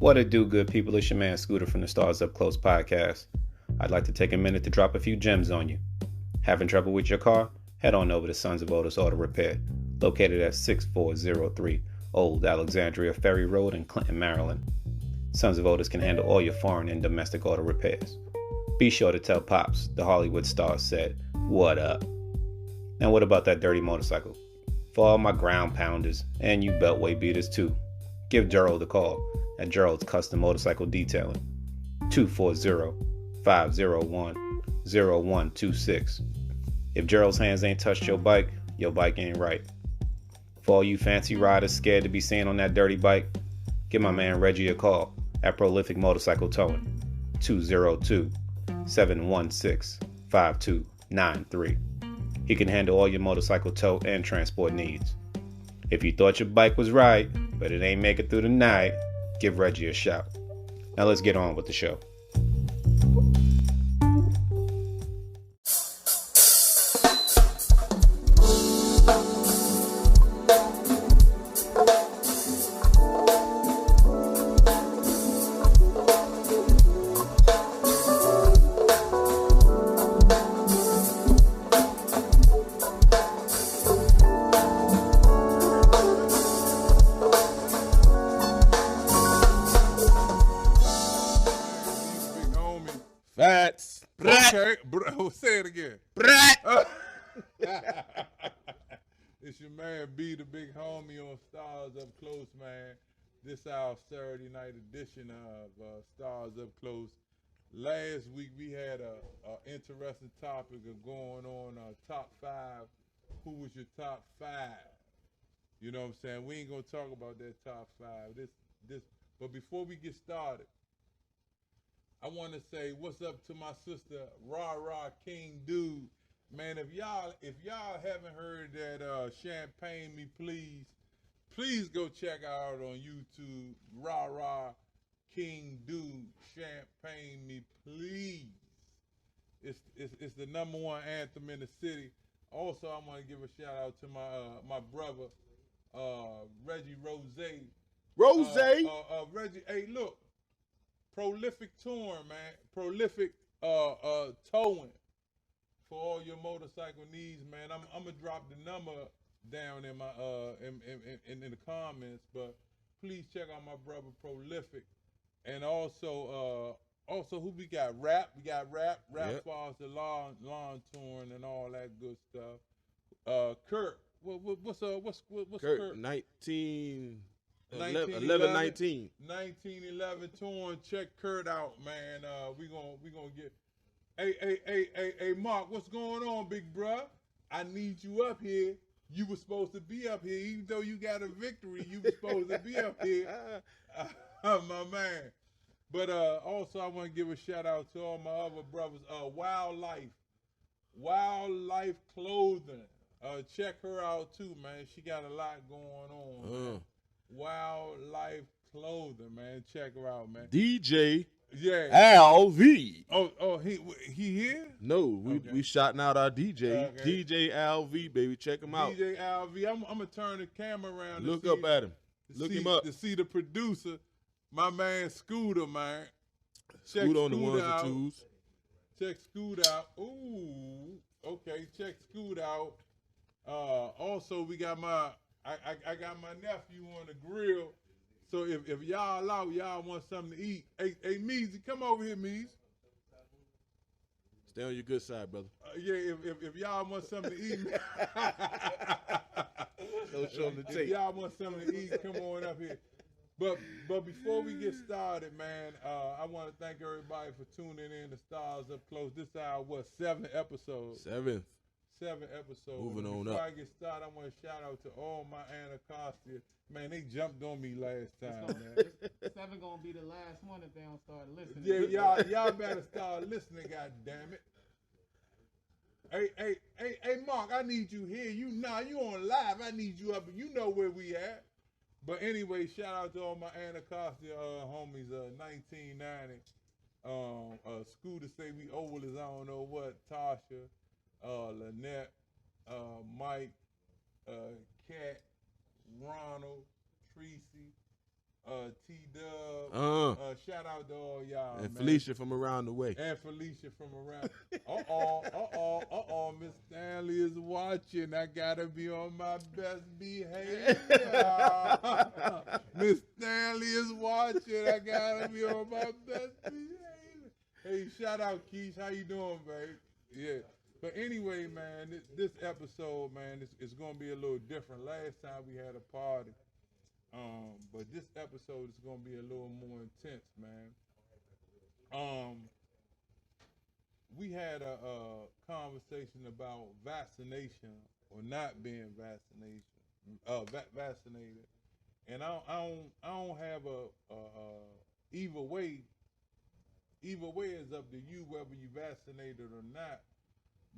What it do, good people? It's your man Scooter from the Stars Up Close podcast. I'd like to take a minute to drop a few gems on you. Having trouble with your car? Head on over to Sons of Otis Auto Repair, located at 6403 Old Alexandria Ferry Road in Clinton, Maryland. Sons of Otis can handle all your foreign and domestic auto repairs. Be sure to tell Pops the Hollywood star said, "What up?" And what about that dirty motorcycle? For all my ground pounders and you beltway beaters too, give Gerald a call at Gerald's Custom Motorcycle Detailing, 240-501-0126. If Gerald's hands ain't touched your bike ain't right. For all you fancy riders scared to be seen on that dirty bike, give my man Reggie a call at Prolific Motorcycle Towing, 202-716-5293. He can handle all your motorcycle tow and transport needs. If you thought your bike was right, but it ain't make it through the night, give Reggie a shout. Now let's get on with the show. Say it again. It's your man B, the big homie on Stars Up Close, man. This our Saturday night edition of Stars Up Close. Last week we had a interesting topic of going on top five. Who was your top five? You know what I'm saying? We ain't gonna talk about that top five. But before we get started, I want to say what's up to my sister Ra King Dude, man. If y'all haven't heard that Champagne Me please go check out on YouTube Ra King Dude Champagne Me Please. It's the number one anthem in the city. Also, I want to give a shout out to my brother Reggie Rose. Reggie, hey look. Prolific touring, man. Prolific towing for all your motorcycle needs, man. I'm gonna drop the number down in my in the comments, but please check out my brother Prolific, and also who we got? Rap. We got Rap Yep. Falls, the lawn touring and all that good stuff. Kurt. What's Kurt, Kurt? 1911. 1911 touring. Check Kurt out, man. We gonna get. Hey, Mark, what's going on, big bruh? I need you up here. You were supposed to be up here, even though you got a victory. You were supposed to be up here, my man. But also, I want to give a shout out to all my other brothers. Wildlife Clothing. Check her out too, man. She got a lot going on. Man. Wildlife Clothing, man. Check her out, man. DJ LV. Oh, he here? No, we shouting out our DJ. Okay. DJ LV, baby. Check him out. DJ LV. I'm gonna turn the camera around. Look up at him. Look him up. To see the producer, my man Scooter, man. Scooter on the ones and twos. Check Scooter out. Ooh, okay. Check Scooter out. Also, we got I got my nephew on the grill. So if y'all out, y'all want something to eat. Hey, Meezy, come over here, Meez. Stay on your good side, brother. If y'all want something to eat. Don't show them the tape. If y'all want something to eat, come on up here. But before we get started, man, I want to thank everybody for tuning in to Stars Up Close. This is our, 7th episode? 7th episode. Moving on Before up. I get started, I want to shout out to all my Anacostia. Man, they jumped on me last time, man. 7 gonna be the last one if they don't start listening. Yeah, y'all better start listening, goddammit. Hey, Mark, I need you here. You on live. I need you up. You know where we at. But anyway, shout out to all my Anacostia homies. 1990. Scooter say we old as I don't know what. Tasha, Lynette, Mike, Kat, Ronald, Tracy, T-Dub. Shout out to all y'all, And man. Felicia from around the way. And Felicia from around. Miss Stanley is watching. I gotta be on my best behavior. Miss Stanley is watching. I gotta be on my best behavior. Hey, shout out Keish. How you doing, babe? Yeah. But anyway, man, this episode, man, it's gonna be a little different. Last time we had a party. But this episode is gonna be a little more intense, man. We had a conversation about vaccination or not being vaccinated, and I don't have either way. Either way is up to you whether you vaccinated or not.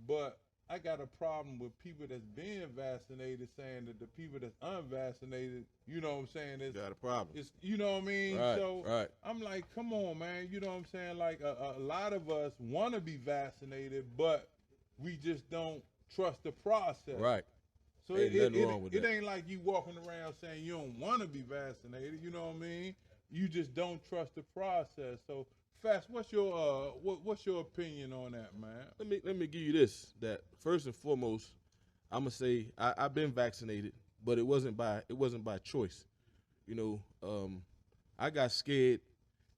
But I got a problem with people that's being vaccinated saying that the people that's unvaccinated, you know what I'm saying, is Got a problem. it's, you know what I mean? Right, So right. I'm like, come on, man. You know what I'm saying? Like a lot of us want to be vaccinated, but we just don't trust the process. Right. So Ain't nothing wrong with it that. ain't like you walking around saying you don't want to be vaccinated. You know what I mean? You just don't trust the process. So, Fast, what's your opinion on that, man? Let me give you this. That first and foremost, I'm gonna say I've been vaccinated, but it wasn't by choice. You know, I got scared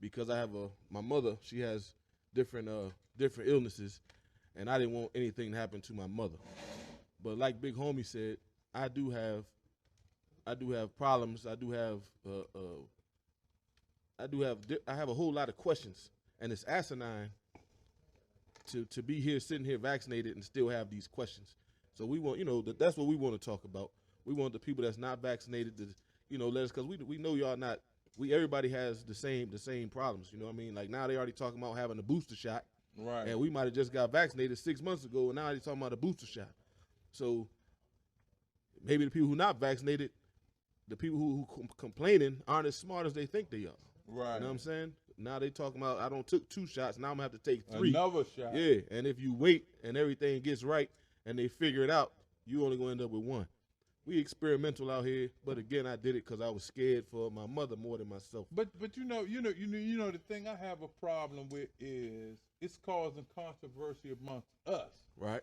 because I have my mother. She has different illnesses, and I didn't want anything to happen to my mother. But like Big Homie said, I do have problems. I have a whole lot of questions, and it's asinine to be here, sitting here vaccinated, and still have these questions. So we want, that's what we want to talk about. We want the people that's not vaccinated to, let us, because we know y'all not. Everybody has the same problems. You know what I mean? Like now they already talking about having a booster shot, right? And we might have just got vaccinated 6 months ago, and now they talking about a booster shot. So maybe the people who not vaccinated, the people who complaining aren't as smart as they think they are. Right. You know what I'm saying? Now they talking about I don't took 2 shots. Now I'm gonna have to take 3. Another shot. Yeah. And if you wait and everything gets right and they figure it out, you only gonna end up with 1. We experimental out here, but again, I did it because I was scared for my mother more than myself. But you know the thing I have a problem with is it's causing controversy amongst us. Right.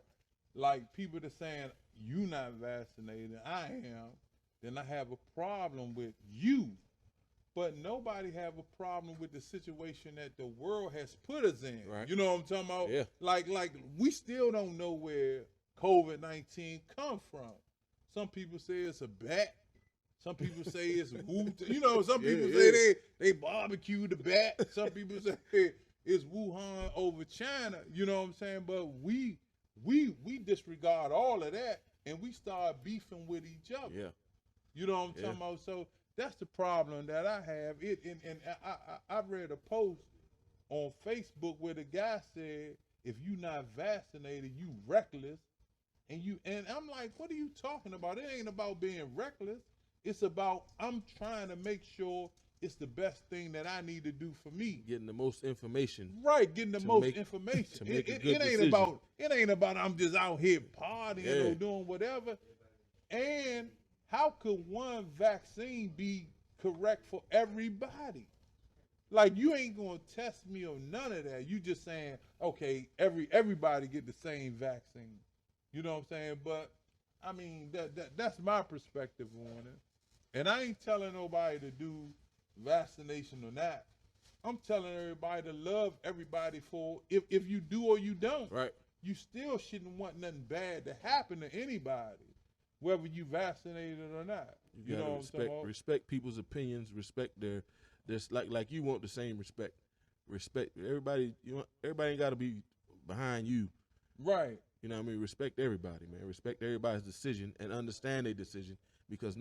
Like people that saying you not vaccinated, I am, then I have a problem with you. But nobody have a problem with the situation that the world has put us in. Right. You know what I'm talking about? Yeah. Like we still don't know where COVID-19 come from. Some people say it's a bat. Some people say it's some people say they barbecued the bat. Some people say it's Wuhan over China. You know what I'm saying? But we disregard all of that and we start beefing with each other. Yeah. You know what I'm talking about? So that's the problem that I have. I read a post on Facebook where the guy said, if you not vaccinated, you reckless. And I'm like, what are you talking about? It ain't about being reckless. It's about I'm trying to make sure it's the best thing that I need to do for me. Getting the most information. Right, getting the most information. To make a good it decision. ain't about I'm just out here partying or doing whatever. And how could one vaccine be correct for everybody? Like you ain't gonna test me or none of that. You just saying, okay, everybody get the same vaccine. You know what I'm saying? But I mean that's my perspective on it. And I ain't telling nobody to do vaccination or not. I'm telling everybody to love everybody for if you do or you don't. Right. You still shouldn't want nothing bad to happen to anybody, whether you vaccinated or not. You know what I'm saying? Respect people's opinions. Respect their like you want the same respect. Respect everybody. Everybody ain't got to be behind you. Right. You know what I mean? Respect everybody, man. Respect everybody's decision and understand their decision because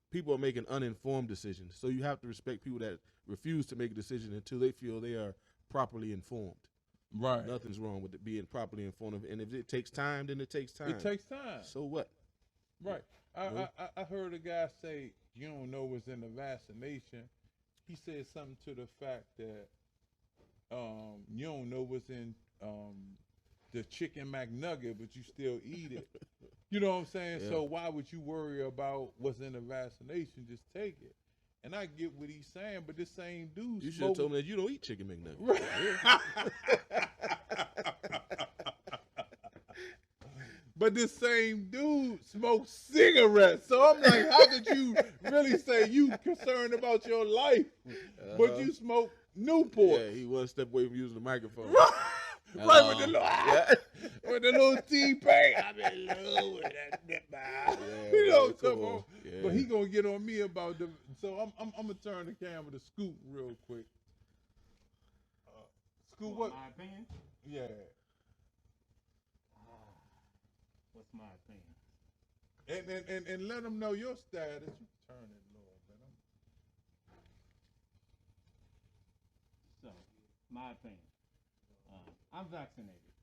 people are making uninformed decisions. So you have to respect people that refuse to make a decision until they feel they are properly informed. Right. Nothing's wrong with it being properly informed. And if it takes time, then it takes time. It takes time. So what? Right. I heard a guy say, you don't know what's in the vaccination. He said something to the fact that you don't know what's in the chicken McNugget, but you still eat it. You know what I'm saying? Yeah. So why would you worry about what's in the vaccination? Just take it. And I get what he's saying, but this same dude You should have told me that you don't eat chicken McNuggets. But this same dude smokes cigarettes. So I'm like, how could you really say you concerned about your life, but you smoke Newport? Yeah, he one step away from using the microphone. Right with the little T-Pain. I'm in love with that nip. You know, come on. Yeah. But he gonna get on me about the. So I'm gonna turn the camera to Scoop real quick. Scoop, what? My opinion? Yeah. What's my opinion? And let them know your status. You turn it, Lord, man. So, my opinion. I'm vaccinated.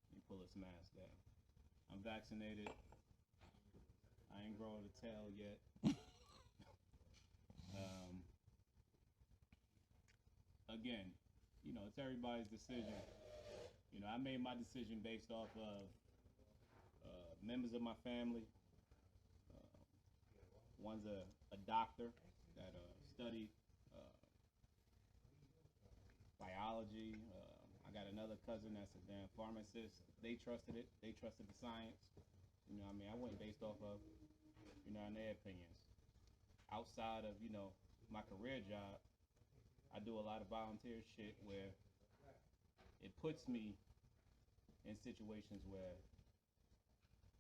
Let me pull this mask down. I'm vaccinated. I ain't growing a tail yet. Again, you know, it's everybody's decision. You know, I made my decision based off of members of my family. One's a doctor that studied biology. I got another cousin that's a damn pharmacist. They trusted it. They trusted the science. You know what I mean? I went based off of, you know, their opinions. Outside of, you know, my career job, I do a lot of volunteer shit where it puts me in situations where,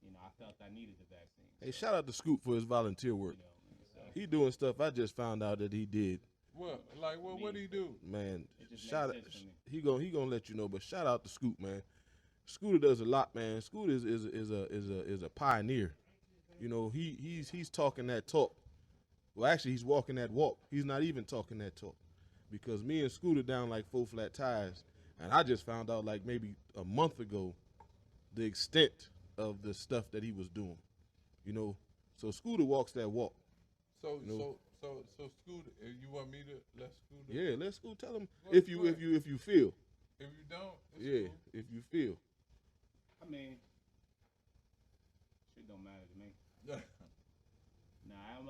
you know, I felt I needed the vaccine. Hey, shout out to Scoop for his volunteer work. You know, so He doing stuff I just found out that he did. What? Like what do he do? Man, it just shout out. makes sense to me. He gonna let you know, but shout out to Scoop, man. Scooter does a lot, man. Scooter is a pioneer. You know, he's talking that talk. Well, actually, he's walking that walk. He's not even talking that talk, because me and Scooter down like 4 flat tires, and I just found out like maybe a month ago the extent of the stuff that he was doing. You know, so Scooter walks that walk. So You know? so Scooter, you want me to let Scooter? Yeah, let's go tell him Go if you ahead. feel. If you don't, it's Yeah, cool. if you feel. I mean, shit don't matter to me. Now, I'm,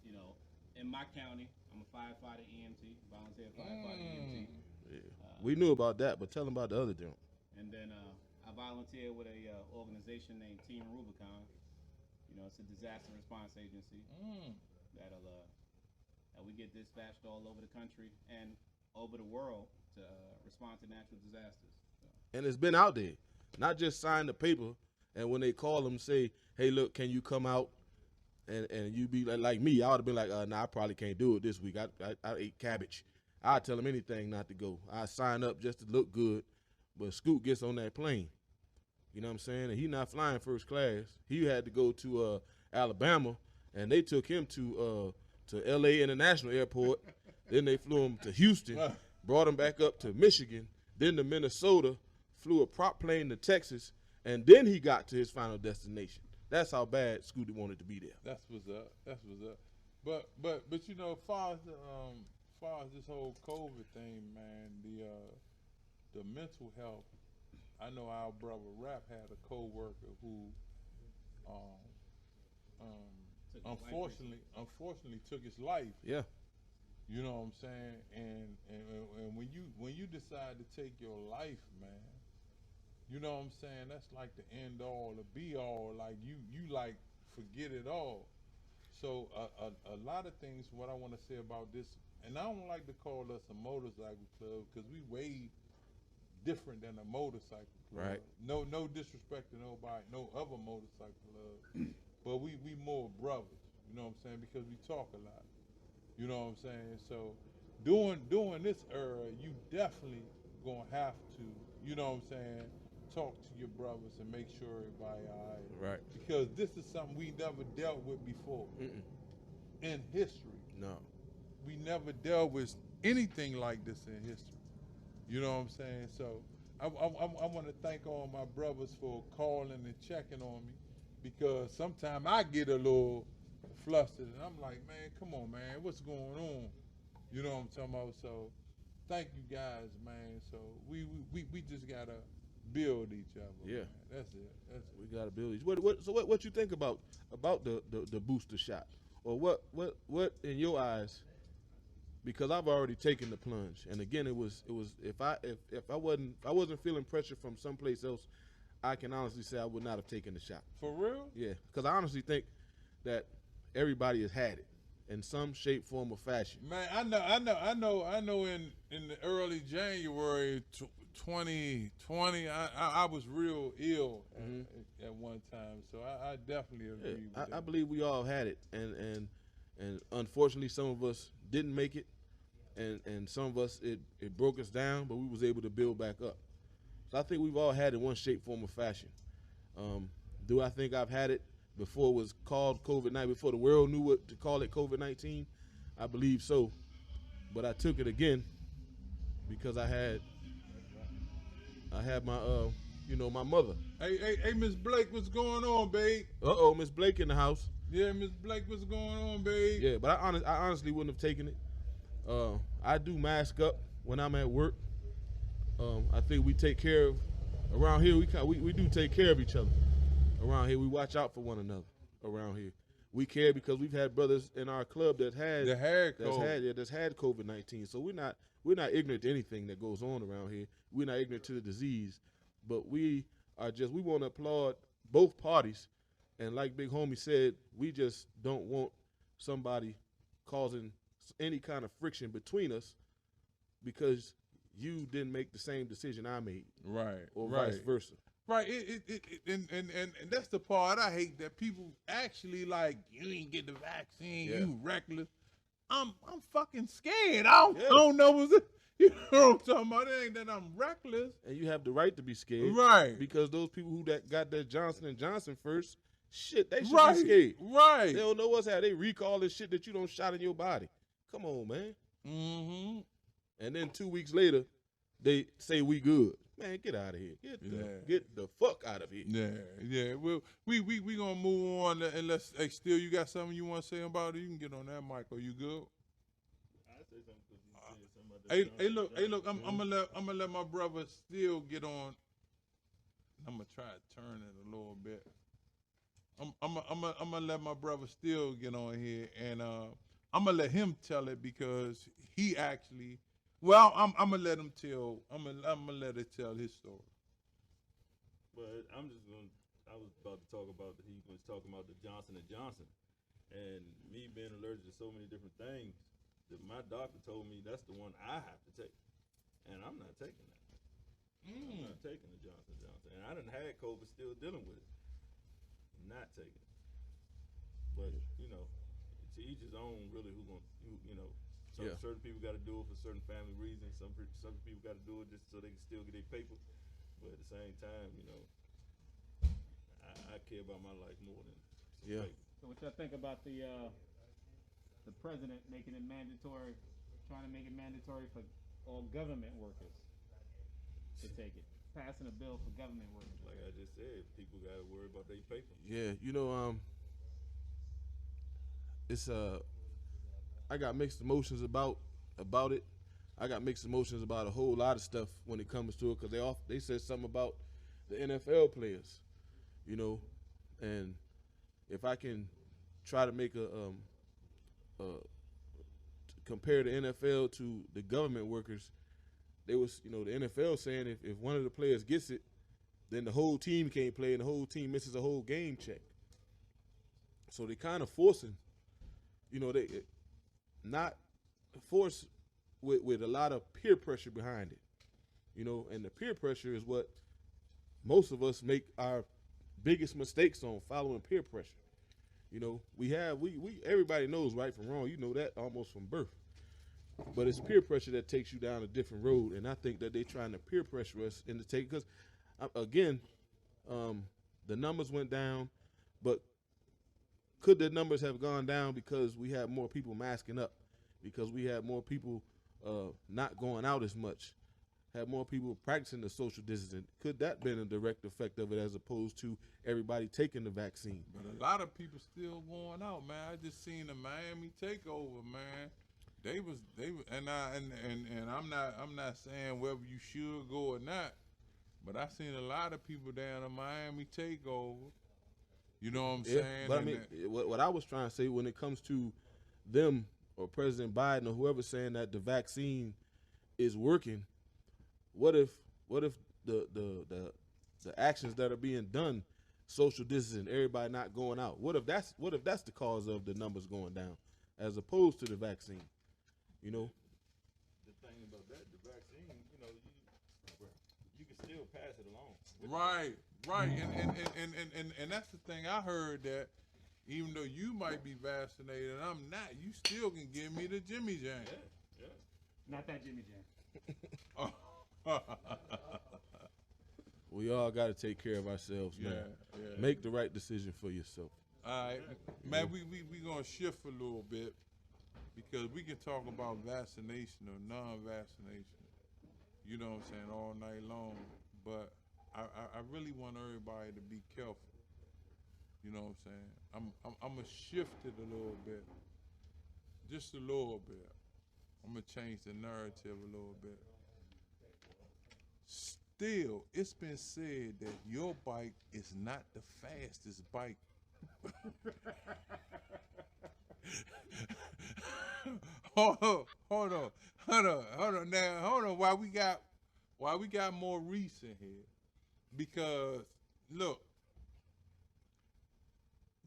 you know, in my county, I'm a firefighter EMT, volunteer firefighter EMT. Yeah. We knew about that, but tell him about the other joint. And then I volunteer with a organization named Team Rubicon. You know, it's a disaster response agency that we get dispatched all over the country and over the world to respond to natural disasters. So, And it's been out there. Not just sign the paper, and when they call them, say, hey, look, can you come out? And you be like me, I would have been like, nah, I probably can't do it this week. I ate cabbage. I'd tell them anything not to go. I sign up just to look good, but Scoot gets on that plane. You know what I'm saying? And he not flying first class. He had to go to Alabama, and they took him to L.A. International Airport. Then they flew him to Houston, brought him back up to Michigan, then to Minnesota, flew a prop plane to Texas, and then he got to his final destination. That's how bad Scooty wanted to be there. That's what's up. That's what's up. But you know, far as this whole COVID thing, man, the mental health. I know our brother Rap had a coworker who, unfortunately took his life. Yeah. You know what I'm saying? And when you decide to take your life, man, you know what I'm saying? That's like the end all, the be all. Like you like forget it all. So a lot of things. What I want to say about this, and I don't like to call us a motorcycle club because we way different than a motorcycle club. Right. No disrespect to nobody, no other motorcycle club, but we more brothers. You know what I'm saying? Because we talk a lot. You know what I'm saying? So during this era, you definitely gonna have to, you know what I'm saying, talk to your brothers and make sure everybody all right. Right. Because this is something we never dealt with before in history. No. We never dealt with anything like this in history. You know what I'm saying? So I want to thank all my brothers for calling and checking on me, because sometimes I get a little flustered and I'm like, man, come on, man, what's going on? You know what I'm talking about? So thank you guys, man. So we just gotta build each other. Yeah. Man. That's it. We gotta build these. What you think about the booster shot, or what in your eyes? Because I've already taken the plunge, and again, it was if I wasn't feeling pressure from someplace else, I can honestly say I would not have taken the shot. For real? Yeah, because I honestly think that everybody has had it in some shape, form, or fashion. Man, I know. In the early January 2020, I was real ill at one time, so I definitely agree with that. I believe we all had it, and unfortunately, some of us didn't make it, and some of us it broke us down, but we was able to build back up. So I think we've all had it in one shape, form, or fashion. Do I think I've had it before it was called COVID-19, before the world knew what to call it, COVID-19? I believe so. But I took it again because I had my my mother. Hey, Miss Blake, what's going on, babe? Miss Blake in the house. Yeah, Miss Blake, what's going on, babe? Yeah, but I honestly wouldn't have taken it. I do mask up when I'm at work. I think we take care of, around here, we do take care of each other. Around here, we watch out for one another. Around here, we care because we've had brothers in our club that's had COVID-19. So we're not ignorant to anything that goes on around here. We're not ignorant to the disease, but we want to applaud both parties. And like Big Homie said, we just don't want somebody causing any kind of friction between us because you didn't make the same decision I made, right? Or vice versa. Right, and that's the part I hate, that people actually like, you ain't get the vaccine, you reckless. I'm fucking scared. I don't know what's it. You know what I'm talking about? It ain't that I'm reckless. And you have the right to be scared, right? Because those people who got that Johnson & Johnson first, shit, they should be scared, right? They don't know what's happening. They recall this shit that you don't shot in your body. Come on, man. Mm-hmm. And then 2 weeks later, they say we good. Man, get out of here. Get the fuck out of here. Yeah. Well, we gonna move on, and let's. Hey, Still, you got something you want to say about it? You can get on that, Michael. You good? I say something because you said something about Hey, look. I'm gonna let my brother Still get on. I'm gonna try to turn it a little bit. I'm gonna let my brother Still get on here, and I'm gonna let him tell it because he actually. Well, I'm gonna let him tell. I'm gonna let it tell his story. But I'm just gonna. I was about to talk about. He was talking about the Johnson & Johnson, and me being allergic to so many different things. That my doctor told me that's the one I have to take, and I'm not taking that. I'm not taking the Johnson & Johnson, and I done had COVID, still dealing with it. Not taking it. But to each his own. Really, certain people got to do it for certain family reasons. Some people got to do it just so they can still get their paper. But at the same time, I care about my life more than some paper. So what y'all think about the president making it mandatory, trying to make it mandatory for all government workers to take it, passing a bill for government workers? Like I just said, people got to worry about their paper. Yeah, it's I got mixed emotions about it. I got mixed emotions about a whole lot of stuff when it comes to it because they said something about the NFL players, and if I can try to make compare the NFL to the government workers, they was the NFL saying if one of the players gets it, then the whole team can't play and the whole team misses a whole game check. So they kind of forcing, they not force with a lot of peer pressure behind it, and the peer pressure is what most of us make our biggest mistakes on, following peer pressure. We everybody knows right from wrong. You know that almost from birth. But it's peer pressure that takes you down a different road, and I think that they're trying to peer pressure us into take because, again, the numbers went down, but could the numbers have gone down because we had more people masking up, because we had more people not going out as much, had more people practicing the social distancing? Could that been a direct effect of it as opposed to everybody taking the vaccine? But a lot of people still going out, man. I just seen the Miami takeover, man. They was and I'm not saying whether you should go or not, but I seen a lot of people down at Miami takeover, You know what I'm Yeah, saying? but I And mean, that- what I was trying to say when it comes to them or President Biden or whoever saying that the vaccine is working, what if the actions that are being done, social distancing, everybody not going out, what if that's the cause of the numbers going down, as opposed to the vaccine? You know, The thing about that, the vaccine, you know, you can still pass it along. right, right, and that's the thing. I heard that even though you might be vaccinated and I'm not, you still can give me the Jimmy Jam. Yeah. Not that Jimmy Jam. we all got to take care of ourselves, man. Yeah. Make the right decision for yourself. All right, man. We gonna shift a little bit because we can talk about vaccination or non-vaccination. You know what I'm saying, all night long. But I really want everybody to be careful. You know what I'm saying? I'm gonna shift it a little bit, just a little bit. I'm gonna change the narrative a little bit. Still, it's been said that your bike is not the fastest bike. hold on. Now, hold on. Why we got more recent here? Because look,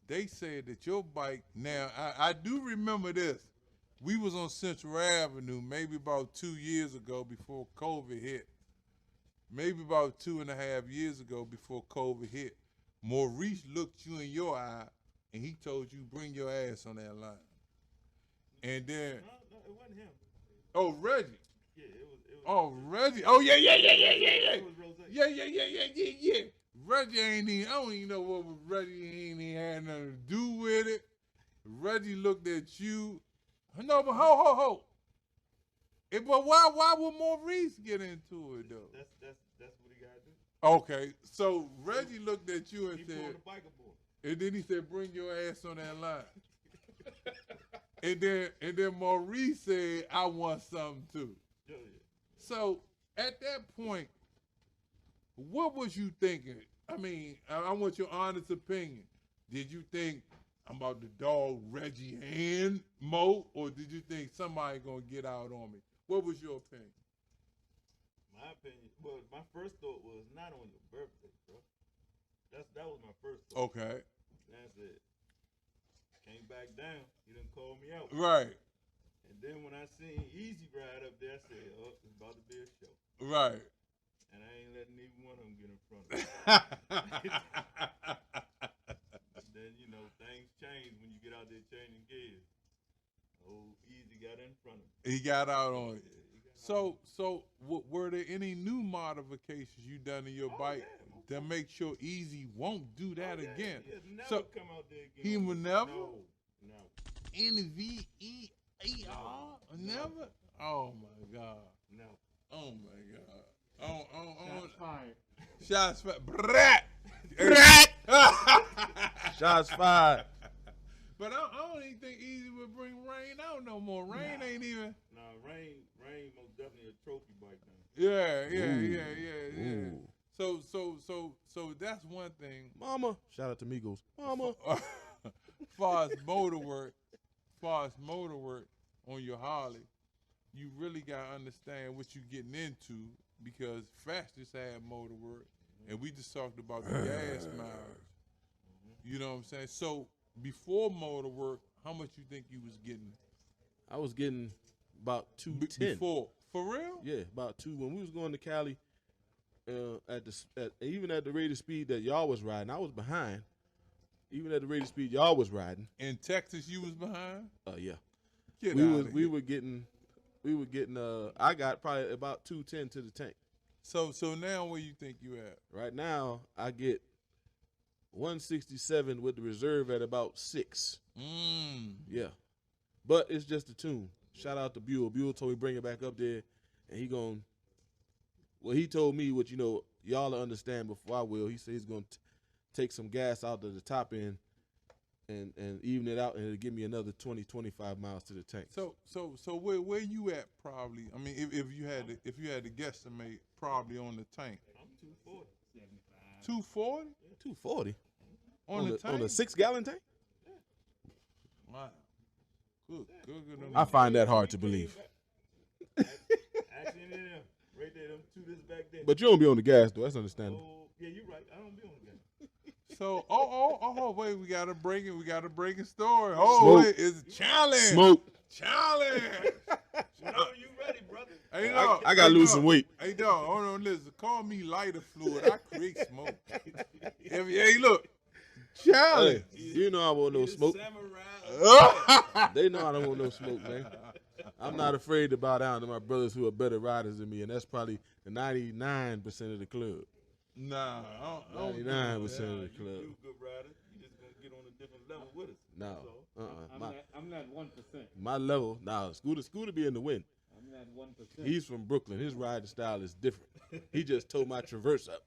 they said that your bike. Now, I do remember this. We was on Central Avenue maybe about 2 years ago before COVID hit. Maybe about 2.5 years ago before COVID hit. Maurice looked you in your eye and he told you bring your ass on that line. And then, No, it wasn't him. oh, Reggie. Yeah, it was. Oh, Reggie. Oh, yeah. It was Rose. Yeah. Reggie ain't even, I don't even know what was Reggie, he ain't even had nothing to do with it. Reggie looked at you. No, but ho. But why would Maurice get into it, though? That's what he got to do. Okay, so Reggie looked at you and He said, pulled the bike aboard. and then he said, bring your ass on that line. and then Maurice said, I want something too. Yeah. So at that point, what was you thinking? I mean, I want your honest opinion. Did you think I'm about to dog Reggie and Mo, or did you think somebody gonna get out on me? What was your opinion? My opinion. Well, my first thought was not on your birthday, bro. That was my first thought. Okay, That's it. Came back down. He didn't call me out. right, And then when I seen Easy Ride up there, I said, "Oh, it's about to be a show." right. And I ain't letting even one of them get in front of me. Then things change when you get out there changing gears. Oh, Easy got in front of me. He got out on it. Yeah, he got out. So were there any new modifications you done in your bike that make sure Easy won't do that Oh, yeah, again? He'll never So come out there again. he will never? No. NVER? Never? Oh my God. No. Oh my God. Shots fired. Shots fired. Brat! Brat! Shots fired. But I don't even think Easy would bring Rain out no more. Rain ain't even. No, Rain most definitely a trophy bike now. Yeah. So that's one thing. Mama. Shout out to Migos. Mama. Far as motor work on your Harley, you really gotta understand what you're getting into because Fastest had motor work, and we just talked about the gas mileage. You know what I'm saying? So before motor work, how much you think you was getting? I was getting about 210. Before, for real? Yeah, about 2. When we was going to Cali, even at the rate of speed that y'all was riding, I was behind. Even at the rate of speed y'all was riding, In Texas, you was behind. yeah, Get we out was of we here. were getting. I got probably about 210 to the tank. So now where you think you at? Right now, I get 167 with the reserve at about 6. Yeah, but it's just a tune. Shout out to Buell. Buell told me bring it back up there, and he told me what y'all will understand before I will. He said he's gonna take some gas out of the top end and even it out, and it'll give me another 20-25 miles to the tank. So where you at probably? I mean, if you had to guesstimate, probably on the tank. I'm 240. 75. 240 240. On the tank? On a 6-gallon tank? Wow. Good. I find that hard to believe. Actually, them right there, them two this back there. But you don't be on the gas though. That's understandable. Oh, yeah, you're right. I don't be on that. So, wait, we got a breaking story. Smoke. Wait, it's a challenge. Smoke. Challenge. No, you ready, brother? Hey, dog. I gotta lose some weight. Hey, dog, hold on, listen. Call me lighter fluid. I create smoke. Hey, look. Challenge. Hey, you know I want no smoke. Samurai. They know I don't want no smoke, man. I'm not afraid to bow down to my brothers who are better riders than me, and that's probably the 99% of the club. Nah, I don't do 99% that. of the club. You a good rider. You just gonna get on a different level with us. No, I'm not 1%. my level. Now, Scooter be in the win. I'm not 1%. He's from Brooklyn. His riding style is different. He just towed my Traverse up.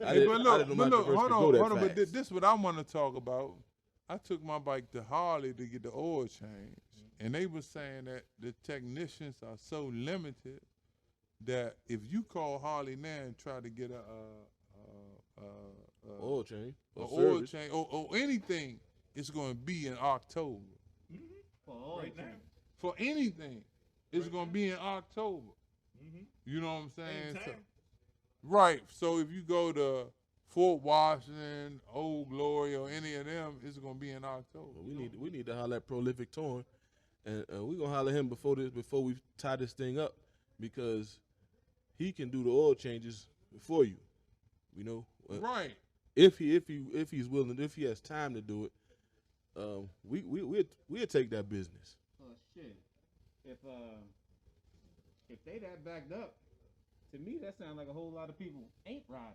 I Hey, didn't know my Traverse hold could go that on. But fast. this is what I want to talk about. I took my bike to Harley to get the oil change, and they were saying that the technicians are so limited that if you call Harley now and try to get Oil change. a Or oil service. change or anything, it's going to be in October. For all Right the now. time. For anything, it's going to be in October. Mm-hmm. You know what I'm saying? So- Anytime. right. So if you go to Fort Washington, Old Glory, or any of them, it's going to be in October. Well, we need to holler at Prolific Towing, and we're gonna holler at him before we tie this thing up, because he can do the oil changes for you. You know, Right. if he's willing, if he has time to do it, we'll take that business. Oh shit! If they that backed up, to me that sounds like a whole lot of people ain't riding.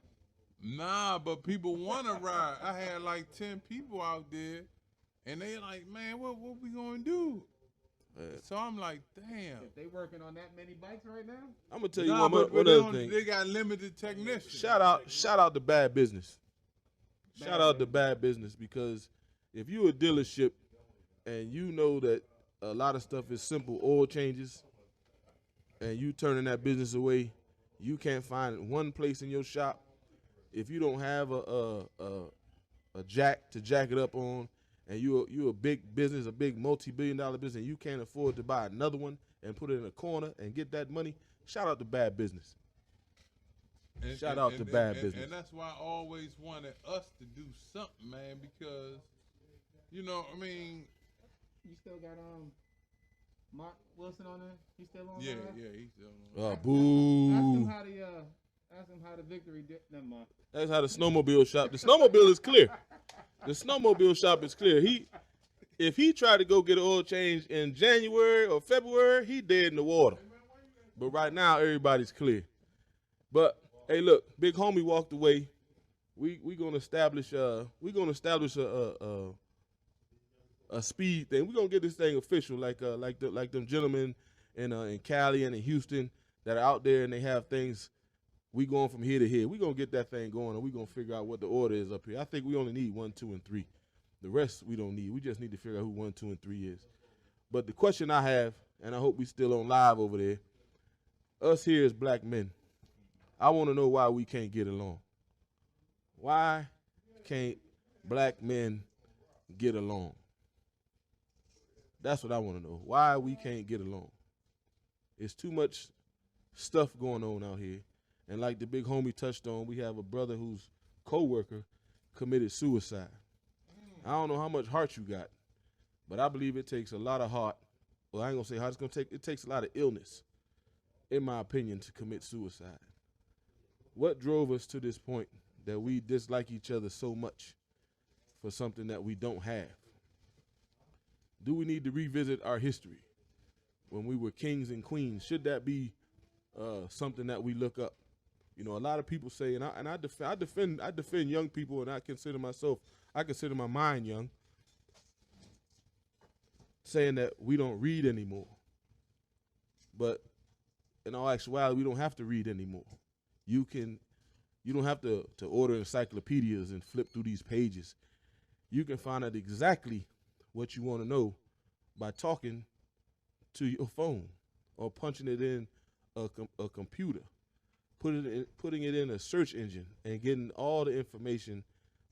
Nah, but people want to ride. I had like 10 people out there, and they like, man, what we gonna do? So I'm like, damn. If they working on that many bikes right now, I'm gonna tell you Nah, one but they, other don't- thing. they got limited technicians. Shout out to Bad Business. Shout out to Bad Business, because if you a dealership and you know that a lot of stuff is simple oil changes, and you turning that business away, you can't find one place in your shop. If you don't have a jack to jack it up on, and you a big business, a big multi-billion-dollar business, and you can't afford to buy another one and put it in a corner and get that money, shout out to Bad Business. Shout out to Bad Business. And that's why I always wanted us to do something, man, because, you know, I mean, you still got Mark Wilson on there. He's still on. yeah, there? he's still on. Oh, Ask boo. him how the victory did. Never mind. That's how the snowmobile shop. The snowmobile is clear. The snowmobile shop is clear. If he tried to go get an oil change in January or February, he dead in the water. But right now, everybody's clear. But hey, look, big homie walked away. We gonna establish a speed thing. We gonna get this thing official, like them gentlemen in Cali and in Houston that are out there and they have things. We going from here to here. We gonna get that thing going, and we gonna figure out what the order is up here. I think we only need 1, 2, and 3. The rest we don't need. We just need to figure out who 1, 2, and 3 is. But the question I have, and I hope we still on live over there, us here as black men, I want to know why we can't get along. Why can't black men get along? That's what I want to know. Why we can't get along. It's too much stuff going on out here. And like the big homie touched on, we have a brother whose co-worker committed suicide. I don't know how much heart you got, but I believe it takes a lot of heart. Well, I ain't gonna say heart. It takes a lot of illness, in my opinion, to commit suicide. What drove us to this point that we dislike each other so much for something that we don't have? Do we need to revisit our history when we were kings and queens? Should that be something that we look up? You know, a lot of people say, and I defend young people, and I consider my mind young, saying that we don't read anymore. But in all actuality, we don't have to read anymore. You don't have to order encyclopedias and flip through these pages. You can find out exactly what you want to know by talking to your phone or punching it in a computer, putting it in a search engine and getting all the information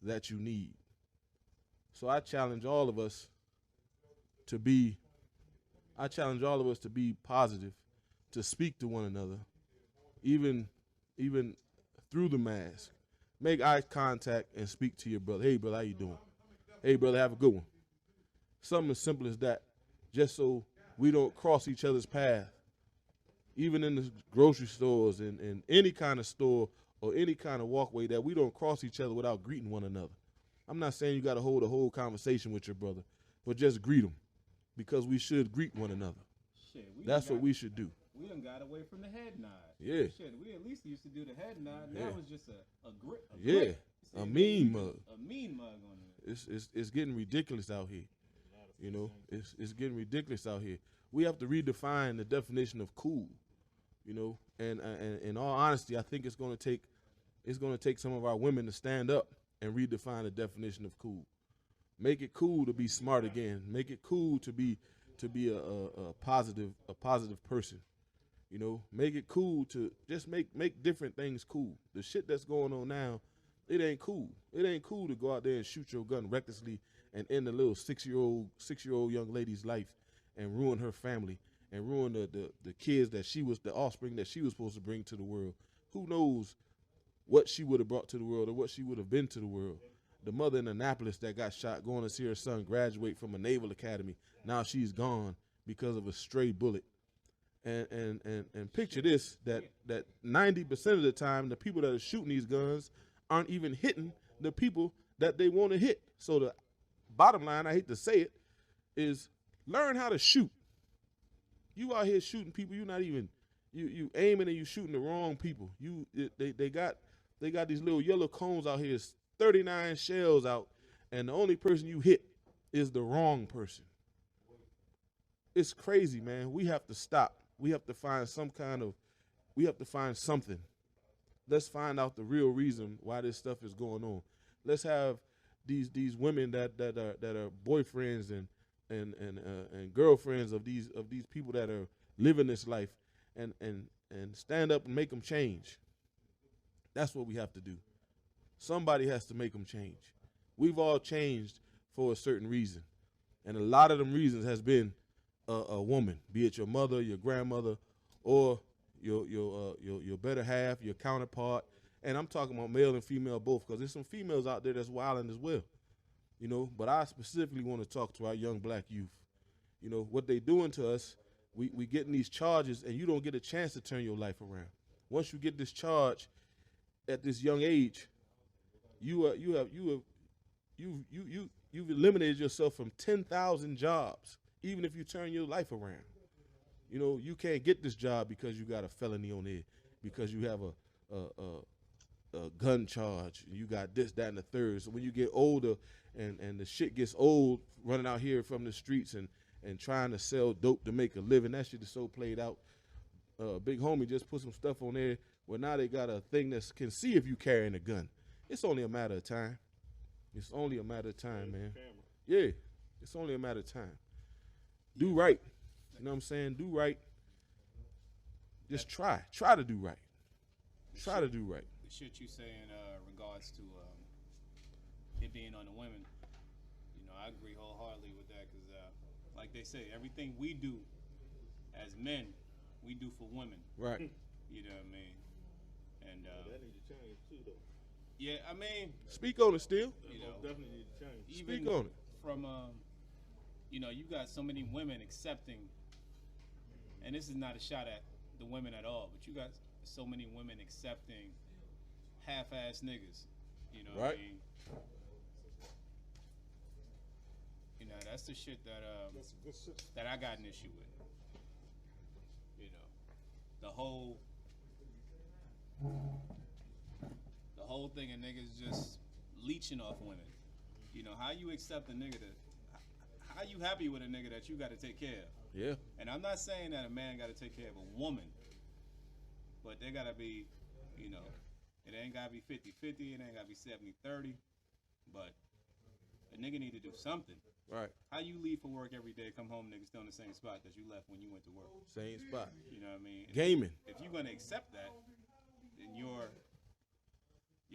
that you need. So I challenge all of us to be positive, to speak to one another, even through the mask. Make eye contact and speak to your brother. Hey, brother, how you doing? Hey, brother, have a good one. Something as simple as that, just so we don't cross each other's path. Even in the grocery stores and any kind of store or any kind of walkway, that we don't cross each other without greeting one another. I'm not saying you got to hold a whole conversation with your brother, but just greet him, because we should greet one another. Shit, That's what we should do. We done got away from the head nod. Yeah. Shit, we at least used to do the head nod. Yeah. That was just a grip. Yeah, a mean mug. A mean mug on it. It's getting ridiculous out here. You know, it's getting ridiculous out here. We have to redefine the definition of cool. You know, and in all honesty, I think it's going to take some of our women to stand up and redefine the definition of cool. Make it cool to be smart again. Make it cool to be a positive person. You know, make it cool to just make different things cool. The shit that's going on now, it ain't cool. It ain't cool to go out there and shoot your gun recklessly and end a little six-year-old young lady's life and ruin her family and ruin the kids the offspring that she was supposed to bring to the world. Who knows what she would have brought to the world or what she would have been to the world. The mother in Annapolis that got shot going to see her son graduate from a naval academy. Now she's gone because of a stray bullet. And picture this, that 90% of the time, the people that are shooting these guns aren't even hitting the people that they want to hit. So the bottom line, I hate to say it, is learn how to shoot. You out here shooting people, you're not even, you aiming and you shooting the wrong people. They got these little yellow cones out here, 39 shells out, and the only person you hit is the wrong person. It's crazy, man. We have to stop. We have to find something. Let's find out the real reason why this stuff is going on. Let's have these women that are boyfriends and girlfriends of these people that are living this life and stand up and make them change. That's what we have to do. Somebody has to make them change. We've all changed for a certain reason, and a lot of them reasons has been a woman, be it your mother, your grandmother, or your better half, your counterpart. And I'm talking about male and female both, because there's some females out there that's wilding as well. You know, but I specifically want to talk to our young black youth. You know, what they doing to us, we getting these charges, and you don't get a chance to turn your life around. Once you get this charge at this young age, you've eliminated yourself from 10,000 jobs, even if you turn your life around. You know, you can't get this job because you got a felony on there, because you have a gun charge, you got this, that, and the third. So when you get older and the shit gets old, running out here from the streets and trying to sell dope to make a living, that shit is so played out. Big homie just put some stuff on there where now they got a thing that can see if you carrying a gun. It's only a matter of time. It's only a matter of time, man. Yeah, it's only a matter of time. Do right. You know what I'm saying? Do right. Just try. Try to do right. Try to do right. The shit you say in regards to it being on the women, you know, I agree wholeheartedly with that, because like they say, everything we do as men, we do for women. Right. You know what I mean? And that needs to change too, though. yeah, I mean, Speak on it still. you know, Definitely need to change. even Speak on it. from you know, you got so many women accepting, and this is not a shot at the women at all, but you got so many women accepting half-ass niggas. You know what I Right. mean? You know, that's the shit that that I got an issue with. You know, the whole thing of niggas just leeching off women. You know, how you accept a nigga how you happy with a nigga that you got to take care of? Yeah. And I'm not saying that a man got to take care of a woman, but they got to be, you know, it ain't got to be 50-50, it ain't got to be 70-30, but a nigga need to do something. Right. How you leave for work every day, come home, nigga, still in the same spot that you left when you went to work? Same spot. You know what I mean? Gaming. If you're going to accept that, then you're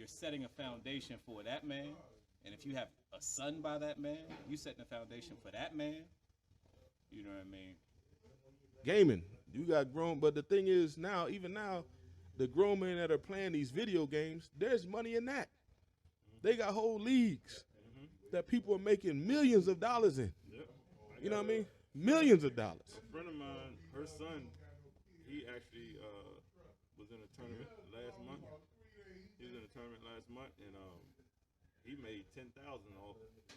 setting a foundation for that man And if you have a son by that man, you setting the foundation for that man. You know what I mean? Gaming, you got grown, but the thing is now, even now, the grown men that are playing these video games, there's money in that. They got whole leagues that people are making millions of dollars in. Yep. You know what I mean? Millions of dollars. A friend of mine, her son, he actually was in a tournament last month. He was in a tournament last month, and he made $10,000 off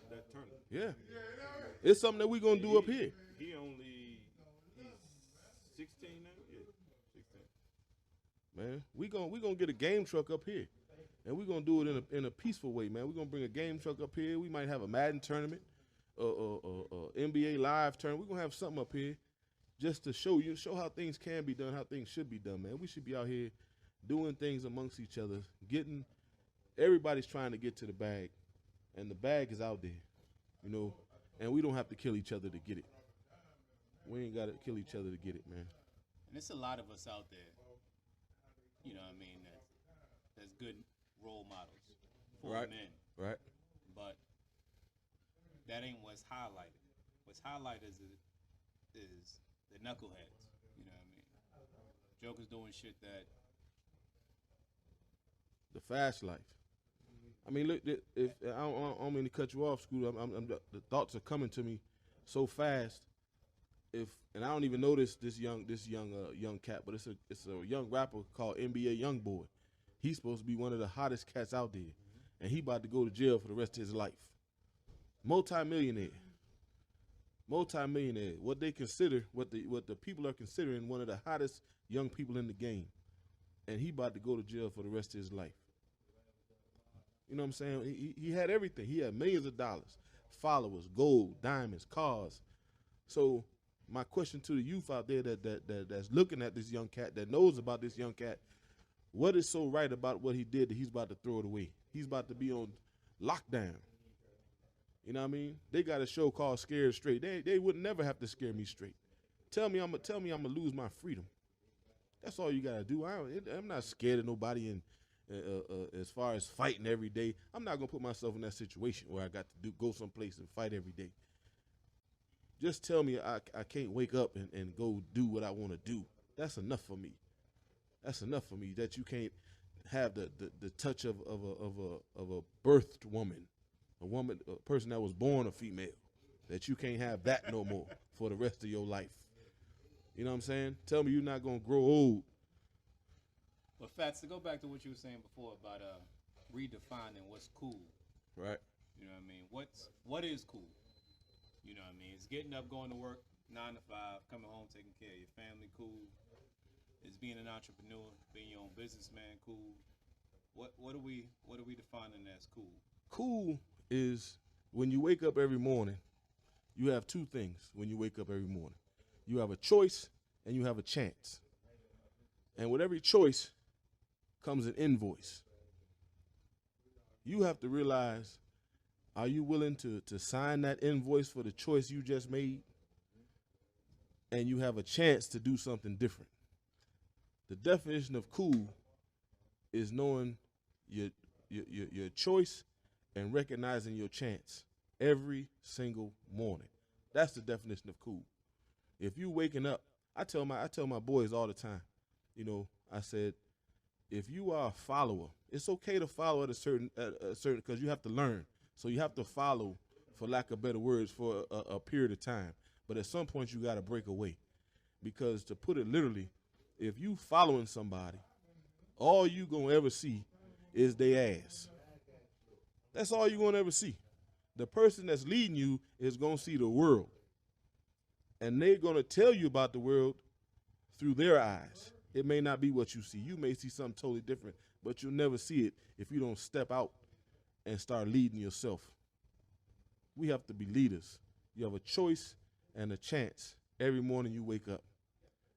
that tournament. Yeah, it's something that we're gonna do up here. He's 16 now. Yeah, 16. Man, we gonna get a game truck up here, and we're gonna do it in a peaceful way, man. We're gonna bring a game truck up here. We might have a Madden tournament, NBA Live tournament. We're gonna have something up here just to show how things can be done, how things should be done, man. We should be out here doing things amongst each other, everybody's trying to get to the bag, and the bag is out there, you know, and we don't have to kill each other to get it. We ain't got to kill each other to get it, man. And there's a lot of us out there, you know what I mean, that's good role models for Right. men. Right? But that ain't what's highlighted. What's highlighted is the knuckleheads. You know what I mean? Jokers doing shit that. The fast life. I mean, look, if I don't mean to cut you off, Scooter. The thoughts are coming to me so fast. And I don't even know this young cat, but it's a young rapper called NBA Youngboy. He's supposed to be one of the hottest cats out there, and he about to go to jail for the rest of his life. Multi-millionaire. What they consider, what the people are considering one of the hottest young people in the game, and he about to go to jail for the rest of his life. You know what I'm saying? He had everything. He had millions of dollars, followers, gold, diamonds, cars. So my question to the youth out there that's looking at this young cat, that knows about this young cat, what is so right about what he did that he's about to throw it away? He's about to be on lockdown. You know what I mean? They got a show called Scared Straight. They would never have to scare me straight. Tell me I'm gonna lose my freedom. That's all you gotta do. I'm not scared of nobody. And as far as fighting every day, I'm not gonna put myself in that situation where I got to go someplace and fight every day. Just tell me I can't wake up and go do what I want to do. That's enough for me. That's enough for me. That you can't have the touch of a birthed woman, a person that was born a female. That you can't have that no more for the rest of your life. You know what I'm saying? Tell me you're not gonna grow old. But Fats, to go back to what you were saying before about redefining what's cool. Right. You know what I mean? What is cool? You know what I mean? It's getting up, going to work 9 to 5, coming home, taking care of your family. Cool. It's being an entrepreneur, being your own businessman. Cool. What are we defining as cool? Cool is when you wake up every morning. You have two things when you wake up every morning. You have a choice and you have a chance. And with every choice comes an invoice. You have to realize, are you willing to sign that invoice for the choice you just made? And you have a chance to do something different. The definition of cool is knowing your choice and recognizing your chance every single morning. That's the definition of cool. If you waking up, I tell my boys all the time, you know, I said, if you are a follower, it's okay to follow at a certain because you have to learn. So you have to follow, for lack of better words, for a period of time. But at some point you got to break away, because to put it literally, if you following somebody, all you gonna ever see is their ass. That's all you gonna ever see. The person that's leading you is gonna see the world, and they're gonna tell you about the world through their eyes. It may not be what you see. You may see something totally different, but you'll never see it if you don't step out and start leading yourself. We have to be leaders. You have a choice and a chance every morning you wake up.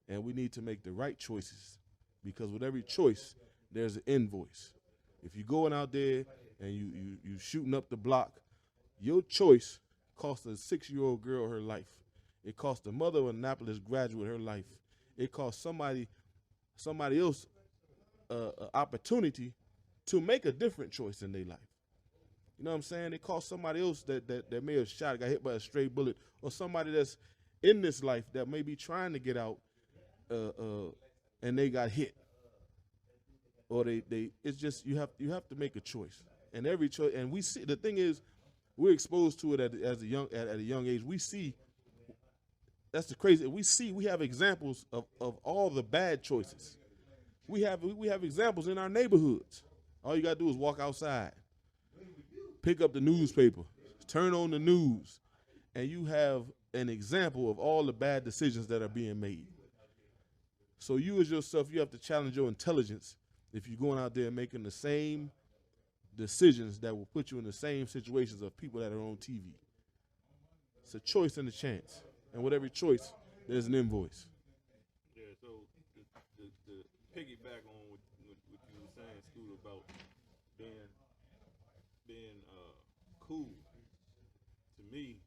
And we need to make the right choices, because with every choice, there's an invoice. If you're going out there and you shooting up the block, your choice cost a 6-year-old girl her life. It cost the mother of an Annapolis graduate her life. It cost somebody else an opportunity to make a different choice in their life. You know what I'm saying? They call somebody else that may have shot, got hit by a stray bullet, or somebody that's in this life that may be trying to get out, and they got hit, or they. It's just you have to make a choice, and every choice. And we see the thing is, we're exposed to it at a young age. We see. That's the crazy. We have examples of all the bad choices. We have examples in our neighborhoods. All you gotta do is walk outside, pick up the newspaper, turn on the news, and you have an example of all the bad decisions that are being made. So you as yourself, you have to challenge your intelligence if you're going out there making the same decisions that will put you in the same situations of people that are on TV. It's a choice and a chance. And with every choice, there's an invoice. Yeah, so to piggyback on what you were saying, Scooter, about being cool. To me,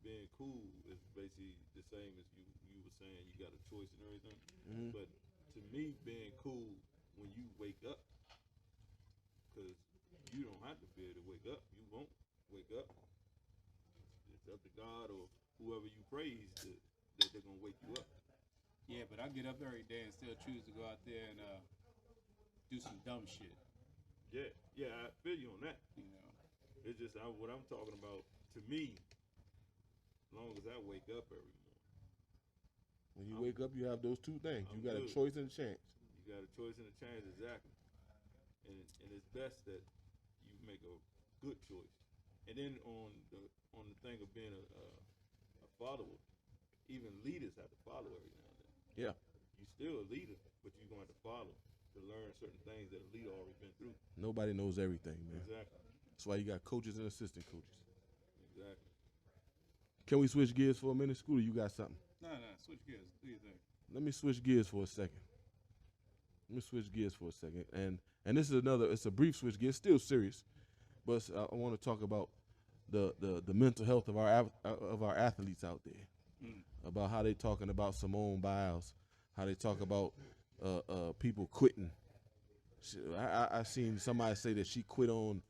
being cool is basically the same as you were saying. You got a choice and everything. Mhm. But to me, being cool when you wake up, because you don't have to fear to wake up. You won't wake up. It's up to God or whoever you praise that they're gonna wake you up. Yeah, but I get up every day and still choose to go out there and do some dumb shit. Yeah, I feel you on that. You know, It's just what I'm talking about. To me, as long as I wake up every morning, When you wake up, you have those two things. You I'm got a good. choice and a chance. you got a choice and a chance, exactly. And it's best that you make a good choice. And then on the thing of being a follower, even leaders have to follow every now and then. Yeah. You still a leader, but you're gonna have to follow to learn certain things that a leader already been through. Nobody knows everything, man. Exactly. That's why you got coaches and assistant coaches. Exactly. Can we switch gears for a minute? Scooter, you got something? nah, switch gears. Do your thing. Let me switch gears for a second. And this is it's a brief switch gears, still serious, but I want to talk about the mental health of our athletes out there, about how they talking about Simone Biles, how they talk about people quitting. I seen somebody say that she quit on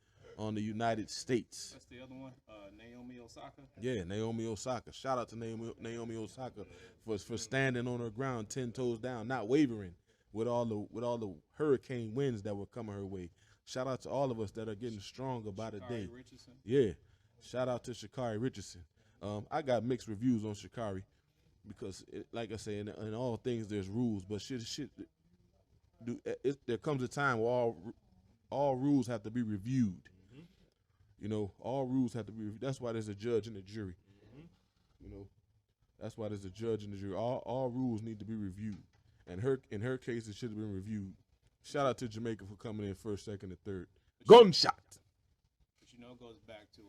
the United States. That's the other one, Naomi Osaka. Yeah, Naomi Osaka. Shout out to Naomi Osaka for standing on her ground 10 toes down, not wavering with all the hurricane winds that were coming her way. Shout out to all of us that are getting stronger by the day. Sha'Carri Richardson. Yeah. Shout out to Sha'Carri Richardson. I got mixed reviews on Sha'Carri because, like I say, in all things there's rules, but there comes a time where all rules have to be reviewed. You know, all rules have to be reviewed. That's why there's a judge and a jury. You know, that's why there's a judge and a jury. All rules need to be reviewed. And in her case, it should have been reviewed. Shout out to Jamaica for coming in first, second, and third. Gunshot. But you know, it goes back to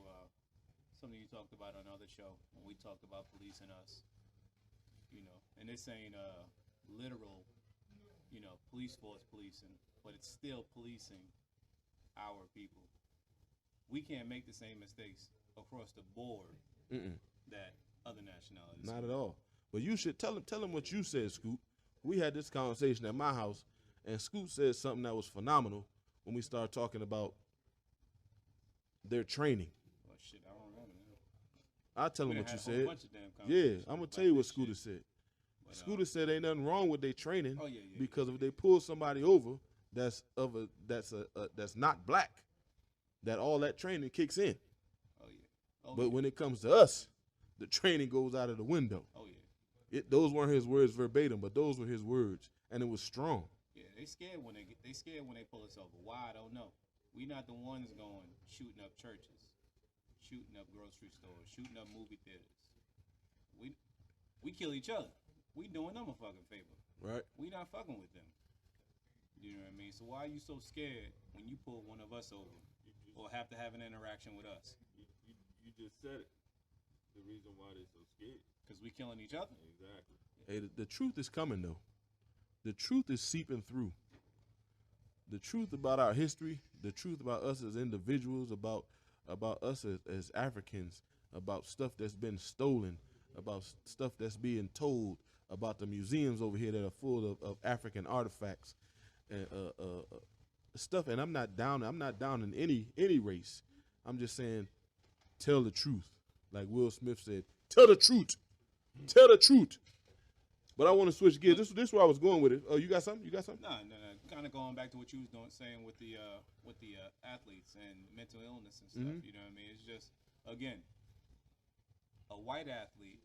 something you talked about on another show when we talked about policing us. You know, and this ain't literal, you know, police force policing, but it's still policing our people. We can't make the same mistakes across the board that other nationalities. Not at all. But you should tell him what you said, Scoop. We had this conversation at my house, and Scoop said something that was phenomenal when we started talking about their training. Oh shit, I don't remember now. I'll tell him We what done you had a whole said. bunch of damn Yeah, conversations I'm gonna about tell you what this Scooter shit. said. But, Scooter said ain't nothing wrong with their training Oh, yeah. because if they pull somebody over that's not black, that all that training kicks in. Oh yeah. Oh, But yeah. when it comes to us, the training goes out of the window. Oh yeah. Those weren't his words verbatim, but those were his words, and it was strong. Yeah, they scared when they pull us over. Why, I don't know. We not the ones going shooting up churches, shooting up grocery stores, shooting up movie theaters. We kill each other. We doing them a fucking favor. Right. We not fucking with them. You know what I mean? So why are you so scared when you pull one of us over or have to have an interaction with us? You just said it. The reason why they're so scared. Because we killing each other. Exactly. Hey, the truth is coming though. The truth is seeping through. The truth about our history, the truth about us as individuals, about us as Africans, about stuff that's been stolen, about stuff that's being told, about the museums over here that are full of African artifacts and stuff. And I'm not down in any race. I'm just saying, tell the truth. Like Will Smith said, tell the truth. Tell the truth. But I want to switch gears. This is where I was going with it. Oh, you got something? You got something? No. Kind of going back to what you was saying with the athletes and mental illness and stuff. Mhm. You know what I mean? It's just, again, a white athlete,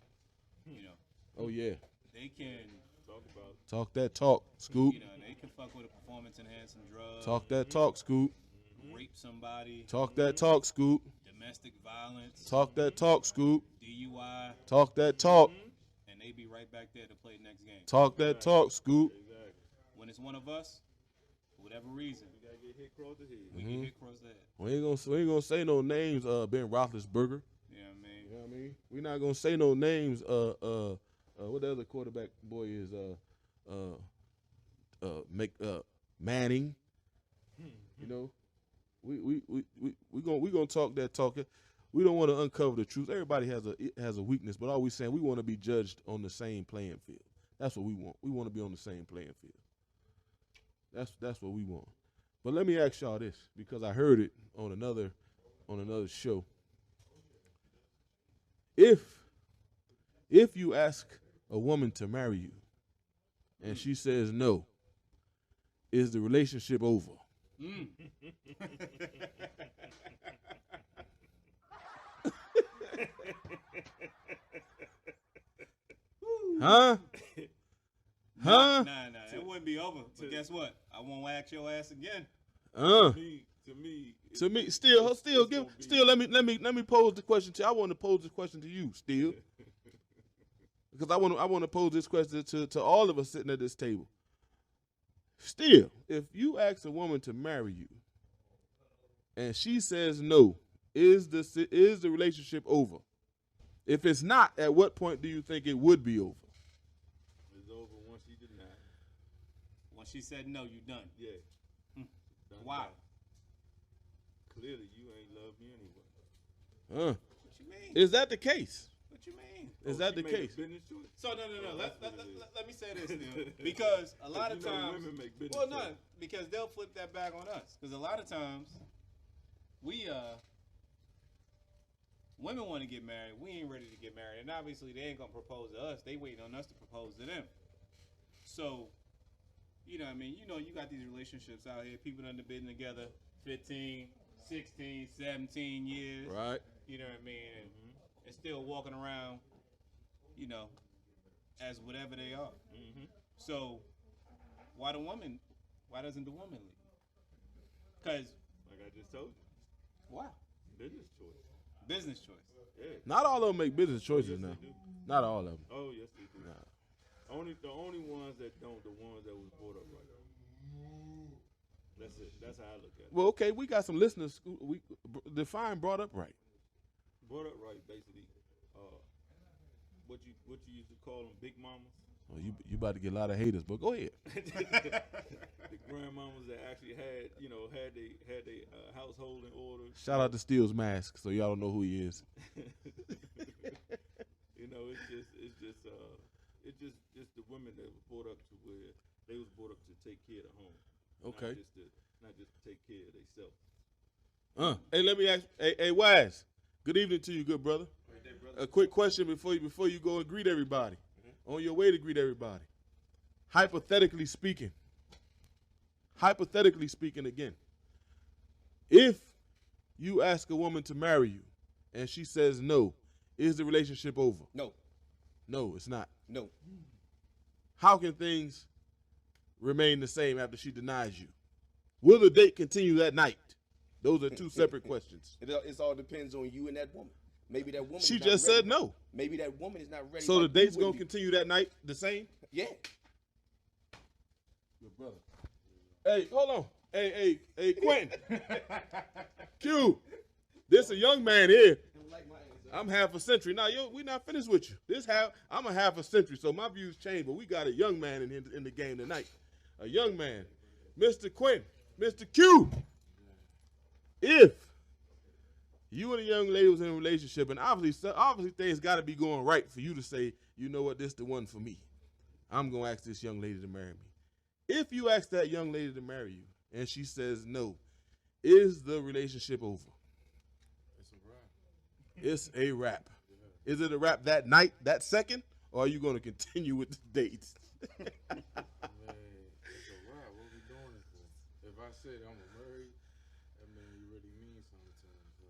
you know, Oh, yeah. they can, Talk about Talk that talk, Scoop. you know, they can fuck with a performance enhancing drug, Talk that talk, Scoop. rape somebody, Talk that talk, Scoop. domestic violence, Talk that talk, Scoop. DUI, Talk that talk. and they be right back there to play the next game. Talk that talk, Scoop. exactly. When it's one of us, for whatever reason, You gotta get hit across the head. we get hit across the head. We ain't gonna say no names. Ben Roethlisberger. You know what I mean? You know what I mean? We're not gonna say no names. What the other quarterback boy is? Manning. You know, we gonna talk that talk. We don't want to uncover the truth. Everybody has a weakness, but all we saying, we want to be judged on the same playing field. That's what we want. We want to be on the same playing field. That's what we want. But let me ask y'all this, because I heard it on another show. If you ask a woman to marry you and she says no, is the relationship over? Huh? Huh? Nah, it wouldn't be over. But guess what? I won't ask your ass again. To me, Let me pose the question to you. I want to pose the question to you, still. Because I want to pose this question to all of us sitting at this table. Still, if you ask a woman to marry you and she says no, is the relationship over? If it's not, at what point do you think it would be over? it's over once she denied. Once she said no, you done. Yeah. Hmm. Done Why? that. Clearly, you ain't love me anyway. What you mean? Is that the case? What you mean? Is that She the made a case? So business choice? no. that's what it is. Let me say this, Neil. Because a lot of You know times, women make business well, no, choices. because they'll flip that back on us. Because a lot of times, women want to get married. We ain't ready to get married, and obviously they ain't gonna propose to us. They waiting on us to propose to them. So, you know what I mean? You know, you got these relationships out here. People done been together 15, 16, 17 years. Right. You know what I mean? And still walking around, you know, as whatever they are. So, why doesn't the woman leave? Because, Like I just told you, why? business choice. Business choice. Yeah. Not all of them make business choices Yes, now. they do. Not all of them. Oh yes, they do. Nah. The only ones that don't, the ones that was brought up right. That's it. That's how I look at it. Well, okay, we got some listeners. We define brought up right. Brought up right, basically. What you used to call them, big mamas. Oh, you about to get a lot of haters, but go ahead. The grandmamas that actually had they household in order. Shout out to Steele's Mask, so y'all don't know who he is. It's just the women that were brought up to where they was brought up to take care of the home. Okay. Not just to take care of themselves. Hey, let me ask. Hey, Wise. Good evening to you, good brother. A quick question before you go and greet everybody. On your way to greet everybody. Hypothetically speaking again, if you ask a woman to marry you and she says no, is the relationship over? No, No, it's not. no. How can things remain the same after she denies you? Will the date continue that night? Those are two separate questions. It all depends on you and that woman. Maybe that woman. She is not just ready. said no. Maybe that woman is not ready. So the like you date's would gonna be. continue that night the same? Yeah. Good brother. Hey, hold on. Hey, Quentin. Q. This a young man here. I'm half a century. Now, we not finished with you. I'm a half a century, so my views change, but we got a young man in the game tonight. A young man. Mr. Quentin. Mr. Q. If you and a young lady was in a relationship, and obviously things got to be going right for you to say, you know what, this the one for me. I'm going to ask this young lady to marry me. If you ask that young lady to marry you and she says no, is the relationship over? It's a wrap. Is it a wrap that night, that second, or are you going to continue with the dates? Man, it's a wrap. What we doing it for? If I said I'm married, that mean you really mean something to me. So,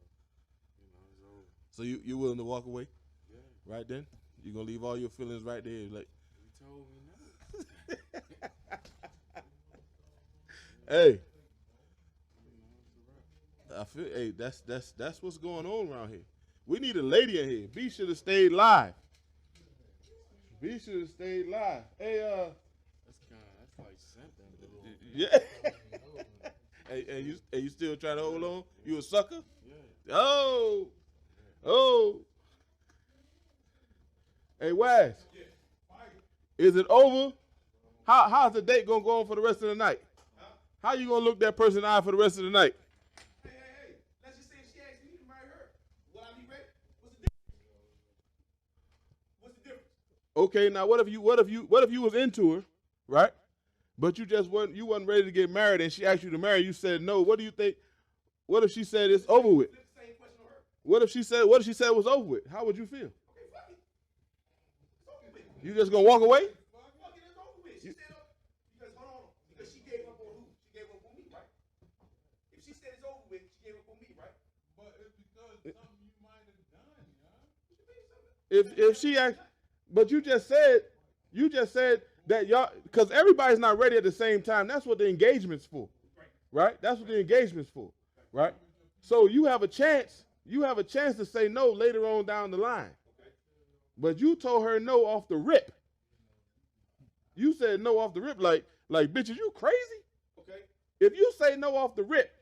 it's over. So you willing to walk away Yeah, right then? You going to leave all your feelings right there? Like, you told me no. hey, It's a wrap. I feel, hey, that's what's going on around here. We need a lady in here. B should have stayed live. B should have stayed live. Hey, That's like something. yeah. And you still trying to hold on? You a sucker? Yeah. Oh. Hey, Waz. Is it over? How's the date gonna go on for the rest of the night? How you gonna look that person in the eye for the rest of the night? Hey. Let's just say if she asked me to marry her, will I be ready? What's the difference? Okay, now what if you was into her, right? But you wasn't ready to get married, and she asked you to marry. You said no. What do you think? What if she said it's over with? Flip the same question on her. What if she said it was over with? How would you feel? Okay, fuck it. It's over with. You just gonna walk away? Fuck it, it's over with. She said, because hold on, because she gave up on who? She gave up on me, right? If she said it's over with, she gave up on me, right? But it's because something you might have done, If she asked, but you just said that y'all, because everybody's not ready at the same time. That's what the engagement's for, right? That's what the engagement's for, right? So you have a chance to say no later on down the line. But you told her no off the rip. You said no off the rip, like bitch, are you crazy? Okay. If you say no off the rip,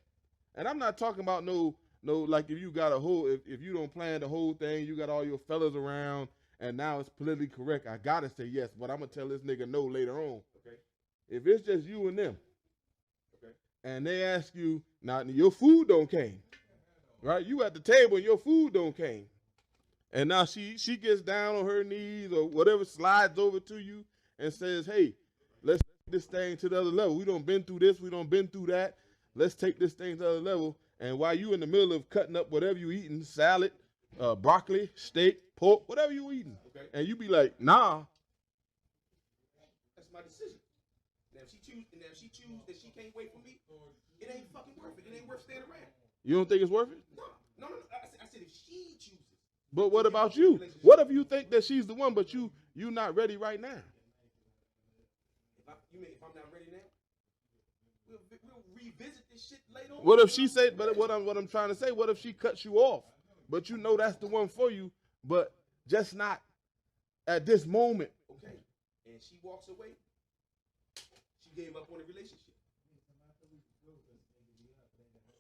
and I'm not talking about no, like if you got if you don't plan the whole thing, you got all your fellas around, and now it's politically correct. I gotta say yes, but I'm gonna tell this nigga no later on. Okay. If it's just you and them, Okay. and they ask you, now your food don't came, right? You at the table and your food don't came. And now she gets down on her knees or whatever, slides over to you and says, hey, let's take this thing to the other level. We done been through this, we done been through that. Let's take this thing to the other level. And while you in the middle of cutting up whatever you eating, salad, broccoli, steak, pork, whatever you eating, Okay. and you be like, nah. That's my decision. Now if she choose that she can't wait for me, it ain't fucking worth it. It ain't worth staying around. You don't think it's worth it? No. I said if she chooses. But what about you? What if you think that she's the one, but you not ready right now? If I'm not ready now, we'll revisit this shit later on. What if she said? But what I'm trying to say, what if she cuts you off, but you know that's the one for you, but just not at this moment? Okay. And she walks away. She gave up on the relationship.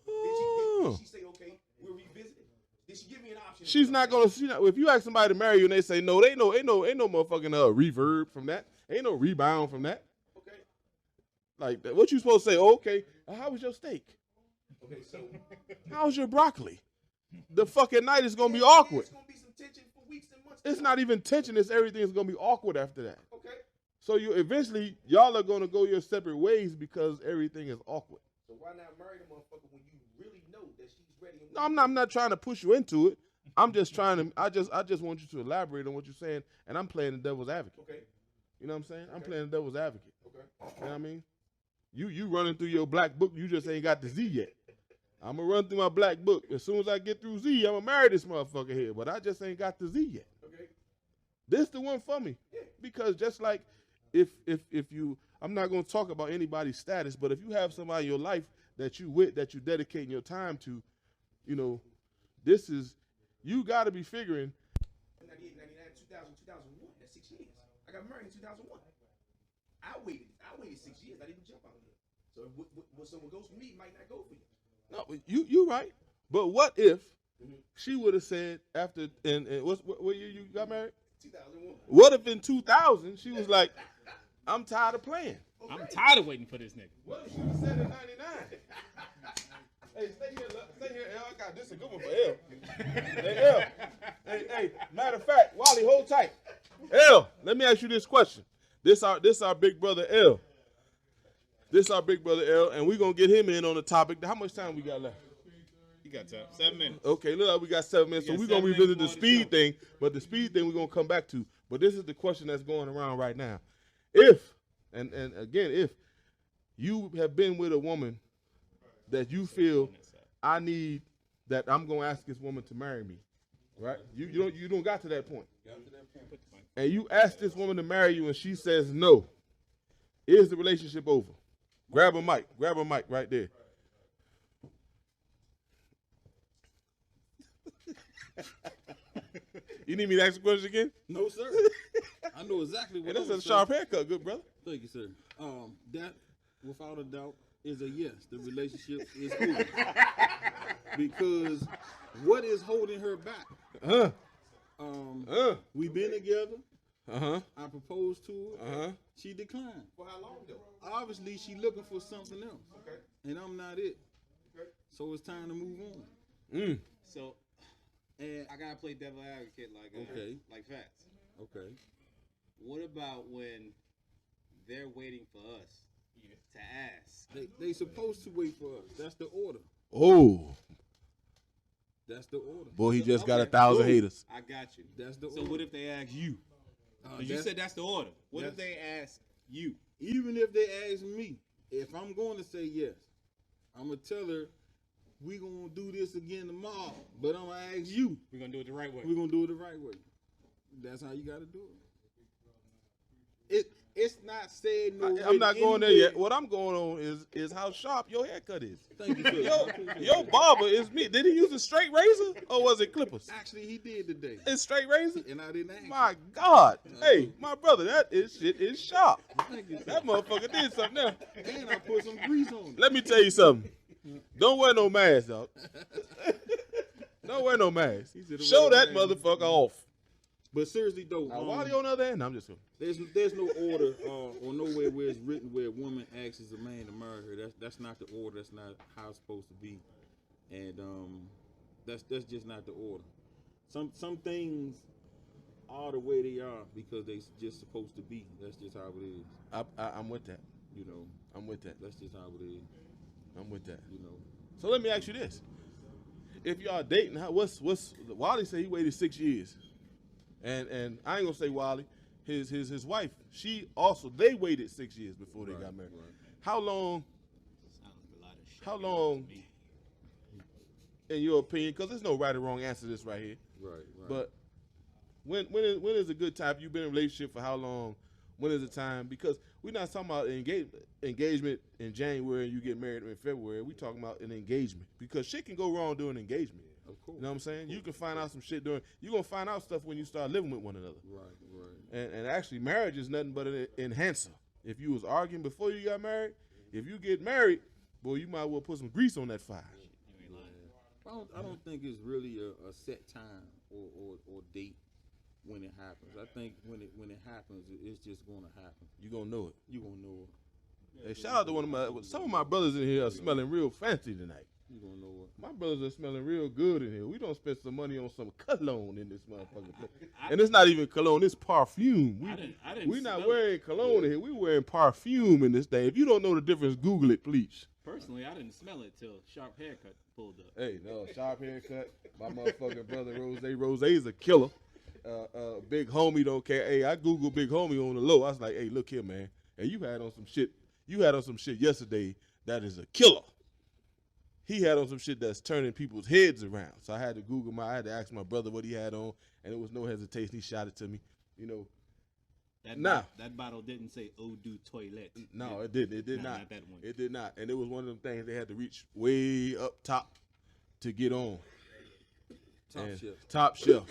Did she say, okay, we'll revisit it? Did she give me an option? She's not gonna. If you ask somebody to marry you and they say no, ain't no motherfucking reverb from that. Ain't no rebound from that. Okay. Like what you supposed to say? Oh, okay. How was your steak? Okay, so How's your broccoli? The fucking night is gonna be awkward. It's gonna be some tension for weeks and months. It's not even tension. It's everything's gonna be awkward after that. Okay. So you eventually y'all are gonna go your separate ways because everything is awkward. So why not marry the motherfucker when you really know that she's ready? And No, I'm not trying to push you into it. I'm just trying to. I just want you to elaborate on what you're saying, and I'm playing the devil's advocate. Okay. You know what I'm saying? I'm playing the devil's advocate. Okay. You know what I mean? You running through your black book. You just ain't got the Z yet. I'm gonna run through my black book. As soon as I get through Z, I'm gonna marry this motherfucker here. But I just ain't got the Z yet. Okay. This the one for me. Because just like if you, I'm not gonna talk about anybody's status, but if you have somebody in your life that you dedicating your time to, you know, this is, you got to be figuring. 98, 99, 2000, 2001. That's 6 years. I got married in 2001. I waited 6 years. I didn't jump out there. So what someone goes for me might not go for you. No, you right. But what if she would have said after, and what year you got married? 2001. What if in 2000 she was like, I'm tired of playing? Okay. I'm tired of waiting for this nigga. What if she would have said in 99? Hey, stay here, L. I got this a good one for L. Hey, L. Hey, matter of fact, Wally, hold tight. L, let me ask you this question. This our big brother L. This our big brother L, and we're gonna get him in on the topic. How much time we got left? You got time. 7 minutes. Okay, look, we got 7 minutes, so got we're gonna 7 revisit the minutes more to speed show. thing. But the speed thing we're gonna come back to. But this is the question that's going around right now. If and again, if you have been with a woman that you feel I need that I'm gonna ask this woman to marry me, right? You don't got to that point. And you ask this woman to marry you and she says no, is the relationship over? Grab a mic right there. You need me to ask the question again? No, sir. I know exactly what. And that's I'm a saying. sharp haircut, good brother. Thank you, sir. That, without a doubt, is a yes. The relationship is over. Because what is holding her back? We've been together. I proposed to her. She declined. For how long though? Obviously, she looking for something else. Okay. And I'm not it. Okay. So it's time to move on. So, And I gotta play devil advocate like facts. okay. What about when they're waiting for us to ask? They supposed to wait for us. That's the order. Oh, That's the order. boy, he just got Okay. 1,000 Boom. haters. I got you. That's the So order. what if they ask you? 'Cause you said that's the order. What if they ask you? Even if they ask me, if I'm going to say yes, I'm gonna tell her we gonna do this again tomorrow. But I'm gonna ask you. We're gonna do it the right way. We're gonna do it the right way. That's how you gotta do it. It's not said no. I'm not written going there anywhere. yet. What I'm going on is how sharp your haircut is. Thank you, sir. Your barber is me. Did he use a straight razor or was it clippers? Actually, he did today, It's straight razor? and I didn't ask. My God. Hey, my brother, that shit is sharp. Thank you, sir. That motherfucker did something there. And I put some grease on it. Let me tell you something. Don't wear no mask, dog. Don't wear no mask. He said to Show wear that a mask. motherfucker off. But seriously though, Now, Wally on the other hand, I'm just going. there's no order or nowhere where it's written where a woman asks a man to marry her. That's not the order. That's not how it's supposed to be, and that's just not the order. Some things are the way they are because they just supposed to be. That's just how it is. I'm with that. You know, I'm with that. that's just how it is. I'm with that. You know, So let me ask you this: if y'all dating, what's Wally said he waited 6 years, and I ain't gonna say Wally, his wife, they waited 6 years before they got married. right. How long? Sounds like a lot of shit. How long, in your opinion? Because there's no right or wrong answer to this right here. Right. But when is a good time? You've been in a relationship for how long? When is the time? Because we're not talking about engagement in January and you get married in February. We're talking about an engagement. Because shit can go wrong during engagement. Of course. You know what I'm saying? You can find out some shit you're going to find out stuff when you start living with one another. Right. And actually, marriage is nothing but an enhancer. If you was arguing before you got married, if you get married, boy, you might well put some grease on that fire. You ain't lying. I don't think it's really a set time or date when it happens. I think when it happens, it's just gonna happen. You going to know it. You gonna know it. Hey, shout out to some of my brothers in here are smelling real fancy tonight. You gonna know it. My brothers are smelling real good in here. We don't spend some money on some cologne in this motherfucker place. And it's not even cologne, it's perfume. I didn't We not smell wearing cologne in here. We wearing perfume in this thing. If you don't know the difference, Google it, please. Personally, I didn't smell it till Sharp Haircut pulled up. Hey, no, sharp haircut. My motherfucking brother Rose's a killer. Big homie don't care. Hey, I Googled Big Homie on the low. I was like, hey, look here, man. And you had on some shit. You had on some shit yesterday that is a killer. He had on some shit that's turning people's heads around. So I had to I had to ask my brother what he had on, and it was no hesitation. He shot it to me. You know, That bottle didn't say Eau du Toilette. no, it didn't. It did Nah, not. not that one. It did not. And it was one of them things they had to reach way up top to get on. Top And shelf. Top shelf.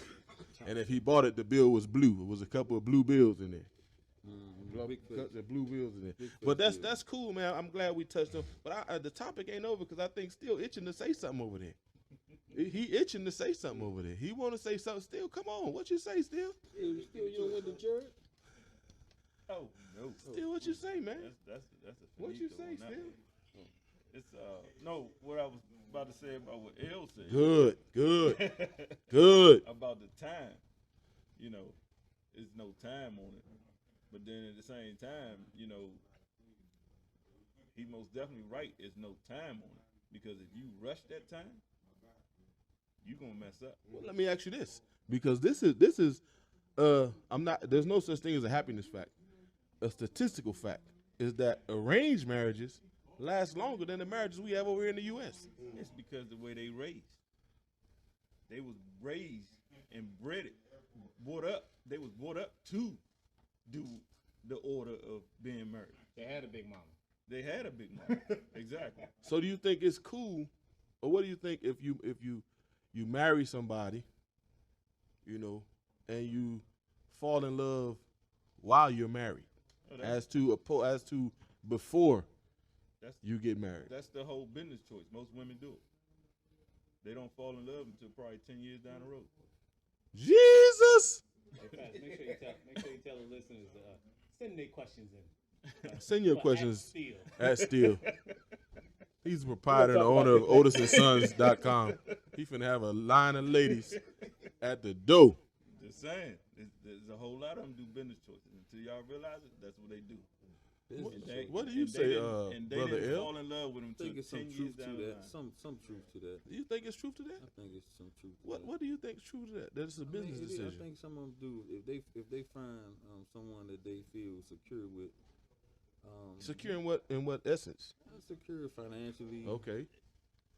And if he bought it, the bill was blue. It was a couple of blue bills in there. Big face. The blue bills in there. Big But face, that's cool, man. I'm glad we touched on. But the topic ain't over because I think still itching to say something over there. He itching to say something over there. He want to say something still. Come on, what you say still? You don't went to church? Oh no. Still, what you say, man? That's a What you finito say on that still? one. It's no, what I was about to say about what L said. Good, good, good. About the time. You know, there's no time on it. But then at the same time, you know, he most definitely right. There's no time on it because if you rush that time, you gonna mess up. Well, let me ask you this, because this is I'm not. There's no such thing as a happiness fact. A statistical fact is that arranged marriages last longer than the marriages we have over here in the U.S. It's because the way they raised. They was raised and brought up. They was brought up to do the order of being married. They had a big mama. They had a big mama. Exactly. So do you think it's cool, or what do you think if you marry somebody, you know, and you fall in love while you're married, Oh, as to before That's you get married? that's the whole business choice. Most women do it. They don't fall in love until probably 10 years down the road. Jesus, Hey, Fats, make sure you tell the listeners send their questions in. send your But questions Steel. at Steele. He's the proprietor and the owner of OtisandSons.com. He finna have a line of ladies at the door. Just saying. There's a whole lot of them do business choices. Until y'all realize it, that's what they do. What do you say, and they Brother didn't L? fall in love with them I think until it's some 10 years truth to down the that. line. Some truth to that. Do you think it's truth to that? I think it's some truth. To What that. What do you think is true to that? That it's a I mean, business it is. decision. I think some of them do. If they find someone that they feel secure with, Secure in what essence? secure financially. Okay.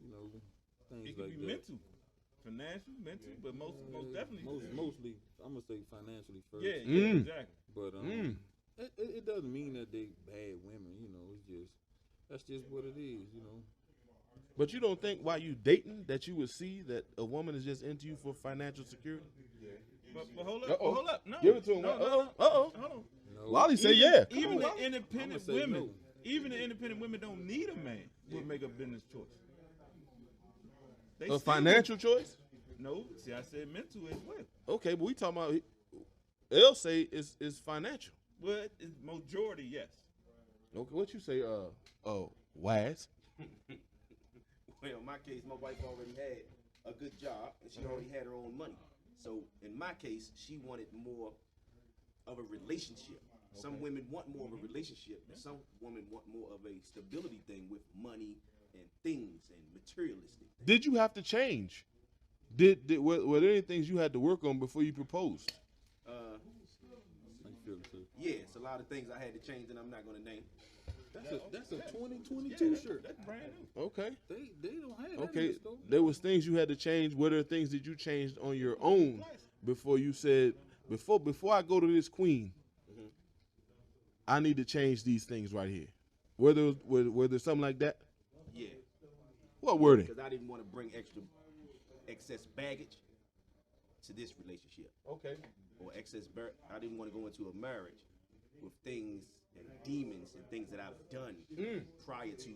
You know, things It could like be that. mental. Financial, mental, but most definitely. Mostly, I'm gonna say financially first. Yeah, exactly. But it doesn't mean that they bad women. You know, it's just that's just what it is. You know. But you don't think while you dating that you would see that a woman is just into you for financial security? But hold up, Uh-oh. hold up. No. Give it to him. No, no, Uh-oh. no. Uh-oh. Hold on. No. Wally say yeah. Come Even on, the Wally. independent I'ma say women, no. even the independent women don't need a man to make a business choice. They A still- financial choice? No, see, I said mental as well. Okay, but we talking about L say is financial. But it's majority, yes. Okay, what you say? Wise. Well, in my case, my wife already had a good job and she already had her own money. So in my case, she wanted more of a relationship. Some women want more of a relationship, and some women want more of a stability thing with money and things and materialistic. Did you have to change? Were there any things you had to work on before you proposed? I feel it too. Yeah, it's a lot of things I had to change that I'm not going to name. That's a 2022 shirt. That's brand new. Okay. They don't have that in Okay. the store. There was things you had to change. What are things that you changed on your own before you said before I go to this queen, I need to change these things right here? Were there something like that? Yeah, What were they? because I didn't want to bring excess baggage to this relationship. Okay. Or I didn't want to go into a marriage with things and demons and things that I've done prior to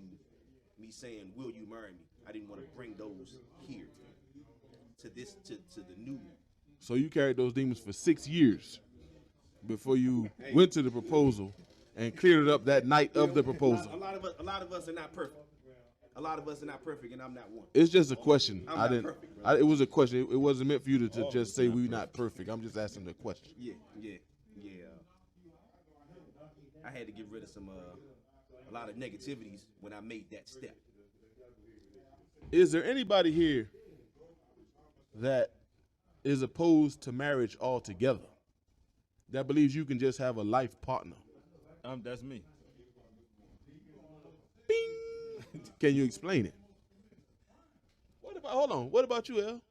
me saying, "Will you marry me?" I didn't want to bring those here to the new. So you carried those demons for 6 years before you went to the proposal and cleared it up that night of the proposal. A lot of us are not perfect. A lot of us are not perfect, and I'm not one. It's just a question. I'm I not didn't. perfect, bro. It was a question. It wasn't meant for you to just say we're not perfect. I'm just asking the question. Yeah. I had to get rid of a lot of negativities when I made that step. Is there anybody here that is opposed to marriage altogether? That believes you can just have a life partner? That's me. Bing. Can you explain it? What about you, El?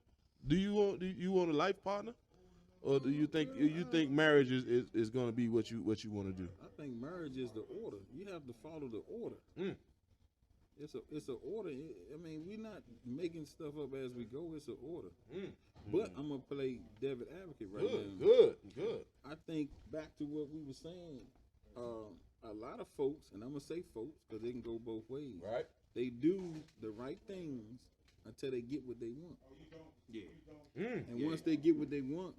Do you want a life partner, or do you think marriage is going to be what you want to do? I think marriage is the order. You have to follow the order. It's an order. I mean, we're not making stuff up as we go. It's an order. But I'm gonna play David Advocate right now. Good. I think back to what we were saying. A lot of folks, and I'm gonna say folks because they can go both ways. Right. They do the right things until they get what they want. Yeah. And once they get what they want,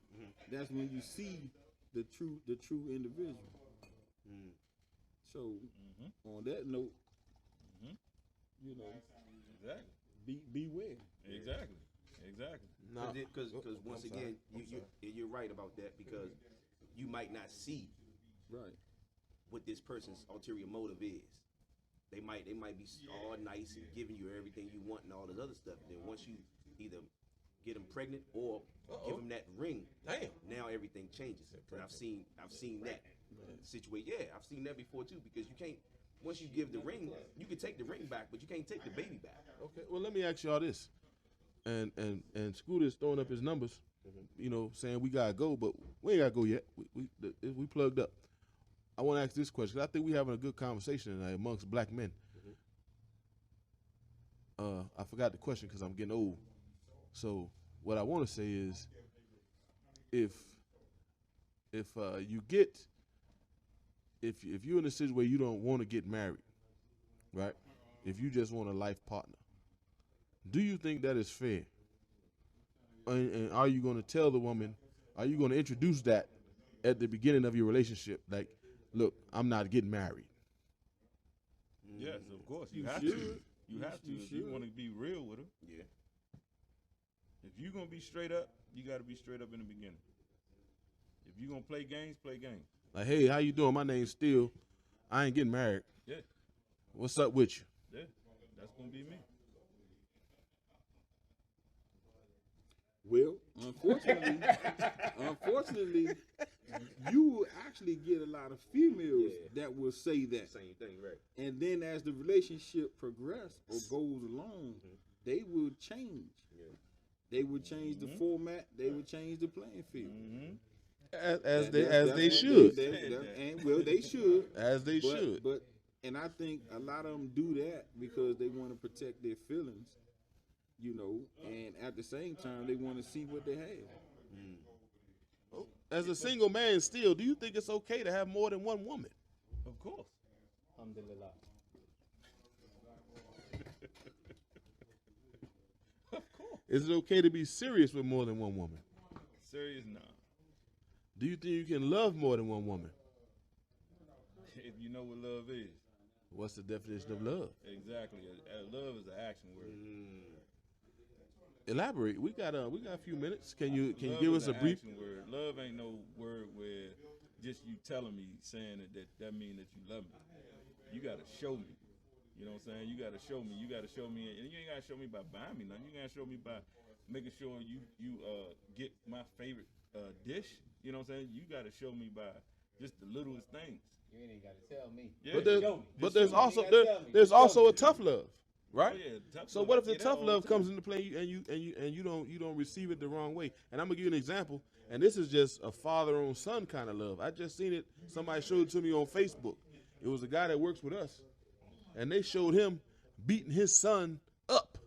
that's when you see the true individual. So on that note, you know, Exactly. beware. Exactly. Now, Because once I'm sorry. again, you're right about that, because you might not see Right. what this person's ulterior motive is. They might be all nice and giving you everything you want and all this other stuff. Then once you either get them pregnant or give them that ring. Damn. Now everything changes. And I've seen that situation. Yeah, I've seen that before too. Because you can't, once you give the ring, you can take the ring back, but you can't take the baby back. Okay, well, let me ask y'all this. And Scooter's throwing up his numbers, you know, saying we gotta go, but we ain't gotta go yet. We plugged up. I want to ask this question 'cause I think we having a good conversation tonight amongst black men. I forgot the question because I'm getting old. So what I want to say is, if you're in a situation where you don't want to get married, right? If you just want a life partner, do you think that is fair? And are you going to tell the woman? Are you going to introduce that at the beginning of your relationship? Like, look, I'm not getting married. Yes, of course. You You have should. to. You have to. You If you should. want to be real with her. Yeah. If you're going to be straight up, you got to be straight up in the beginning. If you're going to play games, play games. Like, hey, how you doing? My name's Steele. I ain't getting married. Yeah. What's up with you? Yeah. That's going to be me. Well, unfortunately, you will actually get a lot of females that will say that. Same thing, right? And then as the relationship progresses or goes along, they will change. Yeah. They would change the format. They would change the playing field. As they That's- should. And well, they should. As they should. But and I think a lot of them do that because they want to protect their feelings, you know, and at the same time they want to see what they have. As a single man, still, do you think it's okay to have more than one woman? Of course. Alhamdulillah. Is it okay to be serious with more than one woman? Serious? Nah. Do you think you can love more than one woman? If you know what love is. What's the definition of love? Exactly. Love is an action word. Elaborate. We got a few minutes. Can you Love give is us a an brief? action word. Love ain't no word where just you telling me saying that mean that you love me. You gotta show me. You know what I'm saying? You gotta show me. You gotta show me, and you ain't gotta show me by buying me nothing. You gotta show me by making sure you get my favorite dish. You know what I'm saying? You gotta show me by just the littlest things. You ain't even got to tell me. Yeah. But there's show me. also You gotta tell me. there's Just also show a me. tough love, right? Oh, yeah, tough So love. what if the I get that tough all the love time. comes into play and you don't receive it the wrong way? And I'm gonna give you an example. And this is just a father on son kind of love. I just seen it. Somebody showed it to me on Facebook. It was a guy that works with us, and they showed him beating his son up.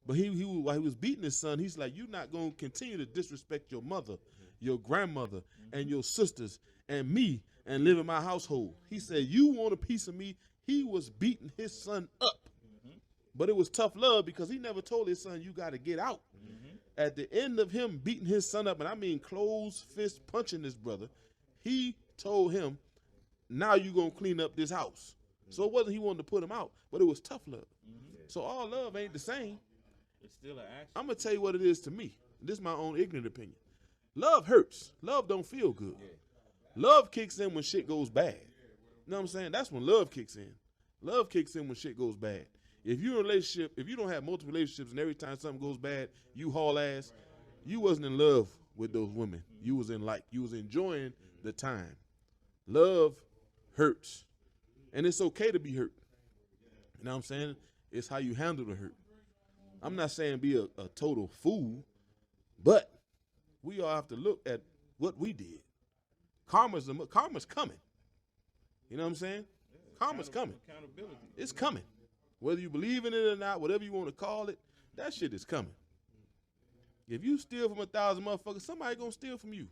But while he was beating his son, he's like, "You're not gonna continue to disrespect your mother, your grandmother, and your sisters, and me, and live in my household." He said, "You want a piece of me?" He was beating his son up. But it was tough love because he never told his son, "You got to get out." At the end of him beating his son up, and I mean closed fist punching his brother, he told him, "Now you going to clean up this house." So it wasn't he wanted to put him out, but it was tough love. So all love ain't the same. It's still an action. I'm going to tell you what it is to me. This is my own ignorant opinion. Love hurts. Love don't feel good. Love kicks in when shit goes bad. You know what I'm saying? That's when love kicks in. Love kicks in when shit goes bad. If you're in a relationship, if you don't have multiple relationships and every time something goes bad, you haul ass, you wasn't in love with those women. You was enjoying the time. Love hurts. And it's okay to be hurt. You know what I'm saying? It's how you handle the hurt. I'm not saying be a total fool, but we all have to look at what we did. Karma's coming. You know what I'm saying? Karma's coming. Accountability. It's coming. Whether you believe in it or not, whatever you want to call it, that shit is coming. If you steal from 1,000 motherfuckers, somebody gonna steal from you.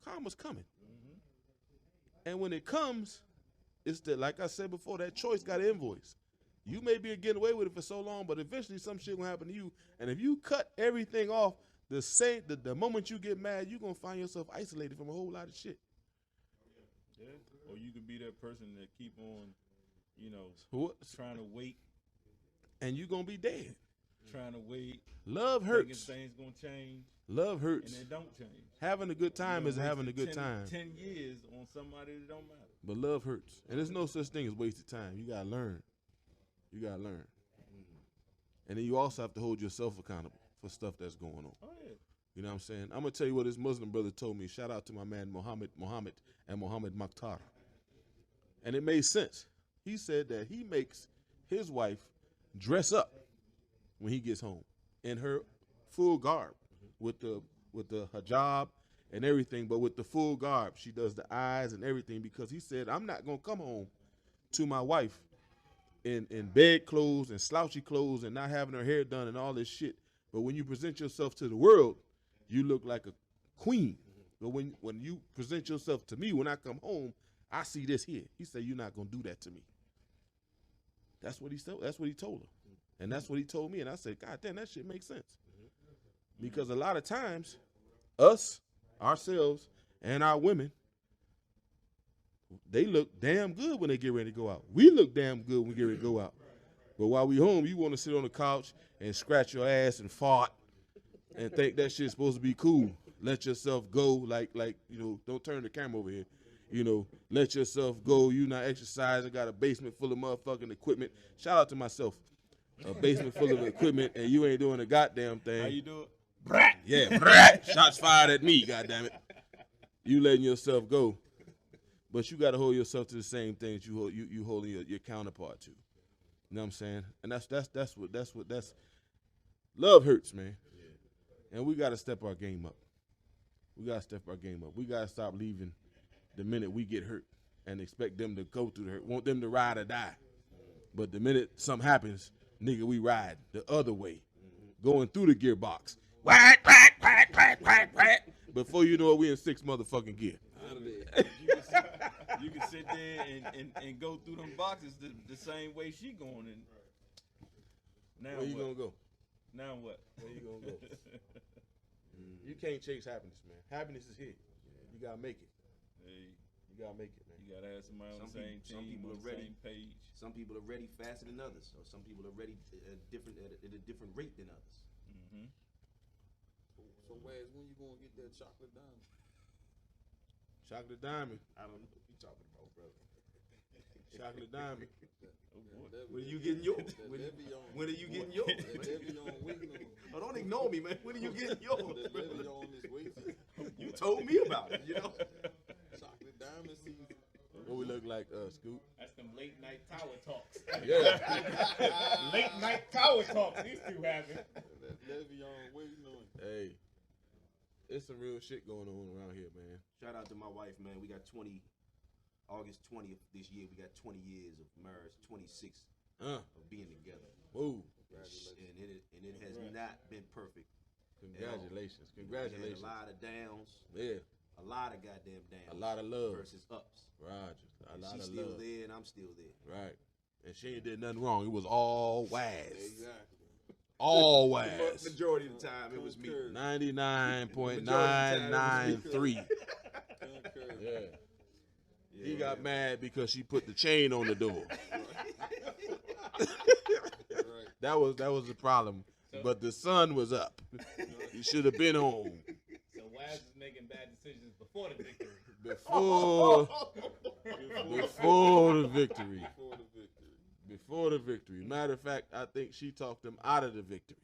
Karma's coming. And when it comes, it's that, like I said before, that choice got an invoice. You may be getting away with it for so long, but eventually some shit gonna happen to you. And if you cut everything off, the moment you get mad, you're gonna find yourself isolated from a whole lot of shit. Yeah. Or you could be that person that keep on, What? trying to wait, And you're gonna be dead. trying to wait. Love Thinking hurts. things gonna change, Love and hurts. it don't change. Having a good time You is done having a wasted good time. 10 years on somebody that don't matter. But love hurts. And there's no such thing as wasted time. You gotta learn. You gotta learn. And then you also have to hold yourself accountable for stuff that's going on. Oh yeah. You know what I'm saying? I'm gonna tell you what this Muslim brother told me. Shout out to my man Muhammad and Muhammad Makhtar. And it made sense. He said that he makes his wife dress up when he gets home in her full garb with the hijab and everything, but with the full garb. She does the eyes and everything because he said, I'm not gonna come home to my wife in bed clothes and slouchy clothes and not having her hair done and all this shit. But when you present yourself to the world, you look like a queen. But when you present yourself to me, when I come home, I see this here. He said, you're not gonna do that to me. That's what he said. That's what he told her. And that's what he told me. And I said, God damn, that shit makes sense. Because a lot of times, us, ourselves, and our women, they look damn good when they get ready to go out. We look damn good when we get ready to go out. But while we home, you want to sit on the couch and scratch your ass and fart and think that shit's supposed to be cool. Let yourself go, like don't turn the camera over here. Let yourself go. You not exercising, got a basement full of motherfucking equipment. Shout out to myself. A basement full of equipment, and you ain't doing a goddamn thing. How you do it? Brat. Yeah, brat. Shots fired at me, goddamn it. You letting yourself go. But you gotta hold yourself to the same things you holding your counterpart to. You know what I'm saying? And that's what love hurts, man. Yeah. And we gotta step our game up. We gotta stop leaving the minute we get hurt and expect them to go through the hurt. Want them to ride or die. But the minute something happens, nigga, we ride the other way. Going through the gearbox. Whack, whack, whack, whack, whack, whack. Before you know it, we in 6 motherfucking gear. You can sit there and go through them boxes the same way she going. And now Where you gonna go? Now what? Where you gonna go? You can't chase happiness, man. Happiness is here. You gotta make it. Hey, You gotta make it, man. you gotta have somebody on the same Some team, people on are the ready. same page. Some people are ready faster than others, or some people are ready at a different rate than others. Mm-hmm. So, Waz, when you gonna get that chocolate diamond? Chocolate diamond. I don't know what you're talking about, brother. Chocolate diamend. When are you getting yours? When are you getting yours? Oh, don't ignore me, man. When are you getting yours? You told me about it, Chocolate diamond season. What we look like, Scoop? That's them late night tower talks. Yeah. Late night tower talks. These two having. That Le'Veon waiting on. Hey, it's some real shit going on around here, man. Shout out to my wife, man. We got August 20th this year. We got 20 years of marriage, 26 of being together. Whoa. And it has not been perfect. Congratulations. We Congratulations. had a lot of downs. Yeah. A lot of goddamn downs. A lot of love. Versus ups. Roger. A And lot she's of still love. there and I'm still there. Right. And she ain't did nothing wrong. It was all Waz. Exactly. All But Waz. majority of the time, it was me. 99.993. Yeah. He got mad because she put the chain on the door. That was the problem. But the sun was up. He should have been home. So Waz is making bad decisions before the victory. Before the victory. Before the victory. Matter of fact, I think she talked him out of the victory.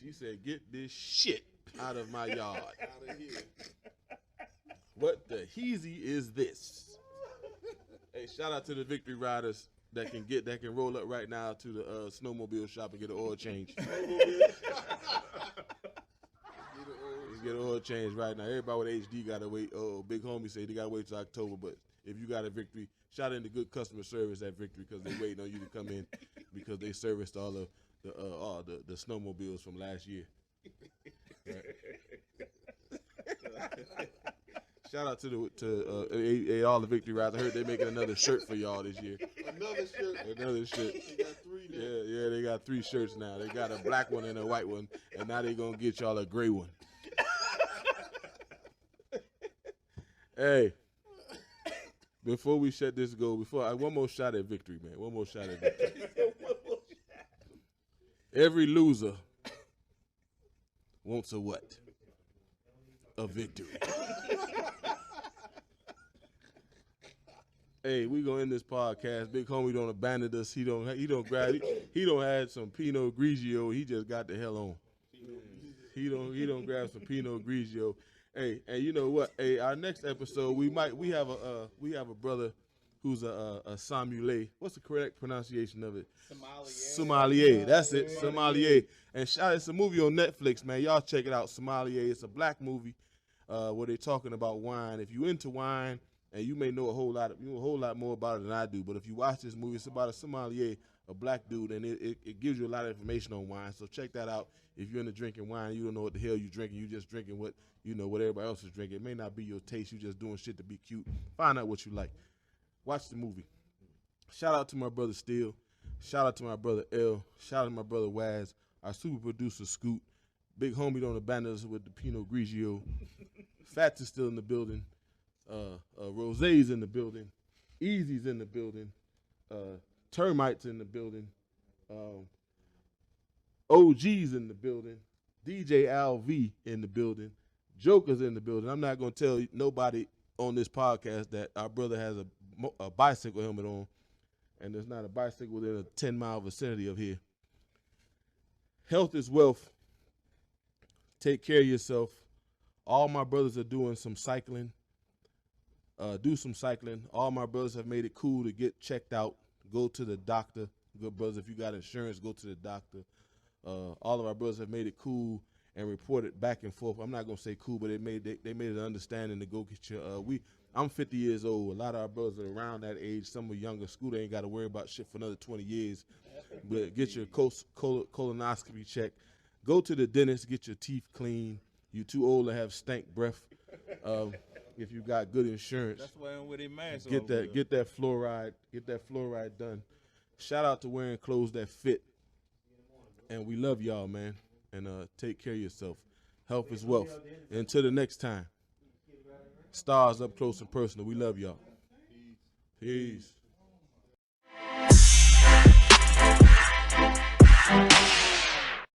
She said, "Get this shit out of my yard." Out of here. What the heezy is this? Hey, shout out to the victory riders that can roll up right now to the snowmobile shop and get an oil change. Get an oil change right now. Everybody with HD gotta wait. Oh, Big Homie say they gotta wait till October. But if you got a victory, shout out to good customer service at Victory because they waiting on you to come in because they serviced all of the snowmobiles from last year. Right. Shout out to all the victory rides. I heard they making another shirt for y'all this year. Another shirt. Another shirt. They got 3 now. Yeah, they got 3 shirts now. They got a black one and a white one, and now they gonna get y'all a gray one. Hey, before we shut this go, one more shot at victory, man. One more shot at victory. Every loser wants a what? A victory. Hey, we gonna end this podcast. Big Homie don't abandon us. He don't have some Pinot Grigio. He just got the hell on. He don't grab some Pinot Grigio. Hey, and you know what? Hey, our next episode we have a brother who's a sommelier. What's the correct pronunciation of it? Sommelier. That's it. Sommelier. And it's a movie on Netflix, man. Y'all check it out. Sommelier. It's a black movie where they're talking about wine. If you into wine, and you may know a whole lot more about it than I do, but if you watch this movie, it's about a sommelier, a black dude, and it gives you a lot of information on wine. So check that out. If you're into drinking wine, you don't know what the hell you're drinking. You're just drinking what everybody else is drinking. It may not be your taste. You're just doing shit to be cute. Find out what you like. Watch the movie. Shout out to my brother Steele. Shout out to my brother L. Shout out to my brother Waz. Our super producer Scoot. Big homie on the banners with the Pinot Grigio. Fats is still in the building. Rosé's in the building. Easy's in the building. Termites in the building. OG's in the building. DJ Al V in the building. Joker's in the building. I'm not going to tell nobody on this podcast that our brother has a bicycle helmet on, and there's not a bicycle within a 10-mile vicinity of here. Health is wealth. Take care of yourself. All my brothers are doing some cycling. Do some cycling. All my brothers have made it cool to get checked out. Go to the doctor. Good brothers, if you got insurance, go to the doctor. All of our brothers have made it cool and reported back and forth. I'm not gonna say cool, but they made it an understanding to go get your. I'm 50 years old. A lot of our brothers are around that age. Some are younger. Scooter ain't got to worry about shit for another 20 years. But get your colonoscopy check. Go to the dentist. Get your teeth clean. You too old to have stank breath. If you got good insurance, That's why I'm with a mask. get that fluoride done. Shout out to wearing clothes that fit. And we love y'all, man. And take care of yourself. Health is wealth. Until the next time. Stars up close and personal. We love y'all. Peace.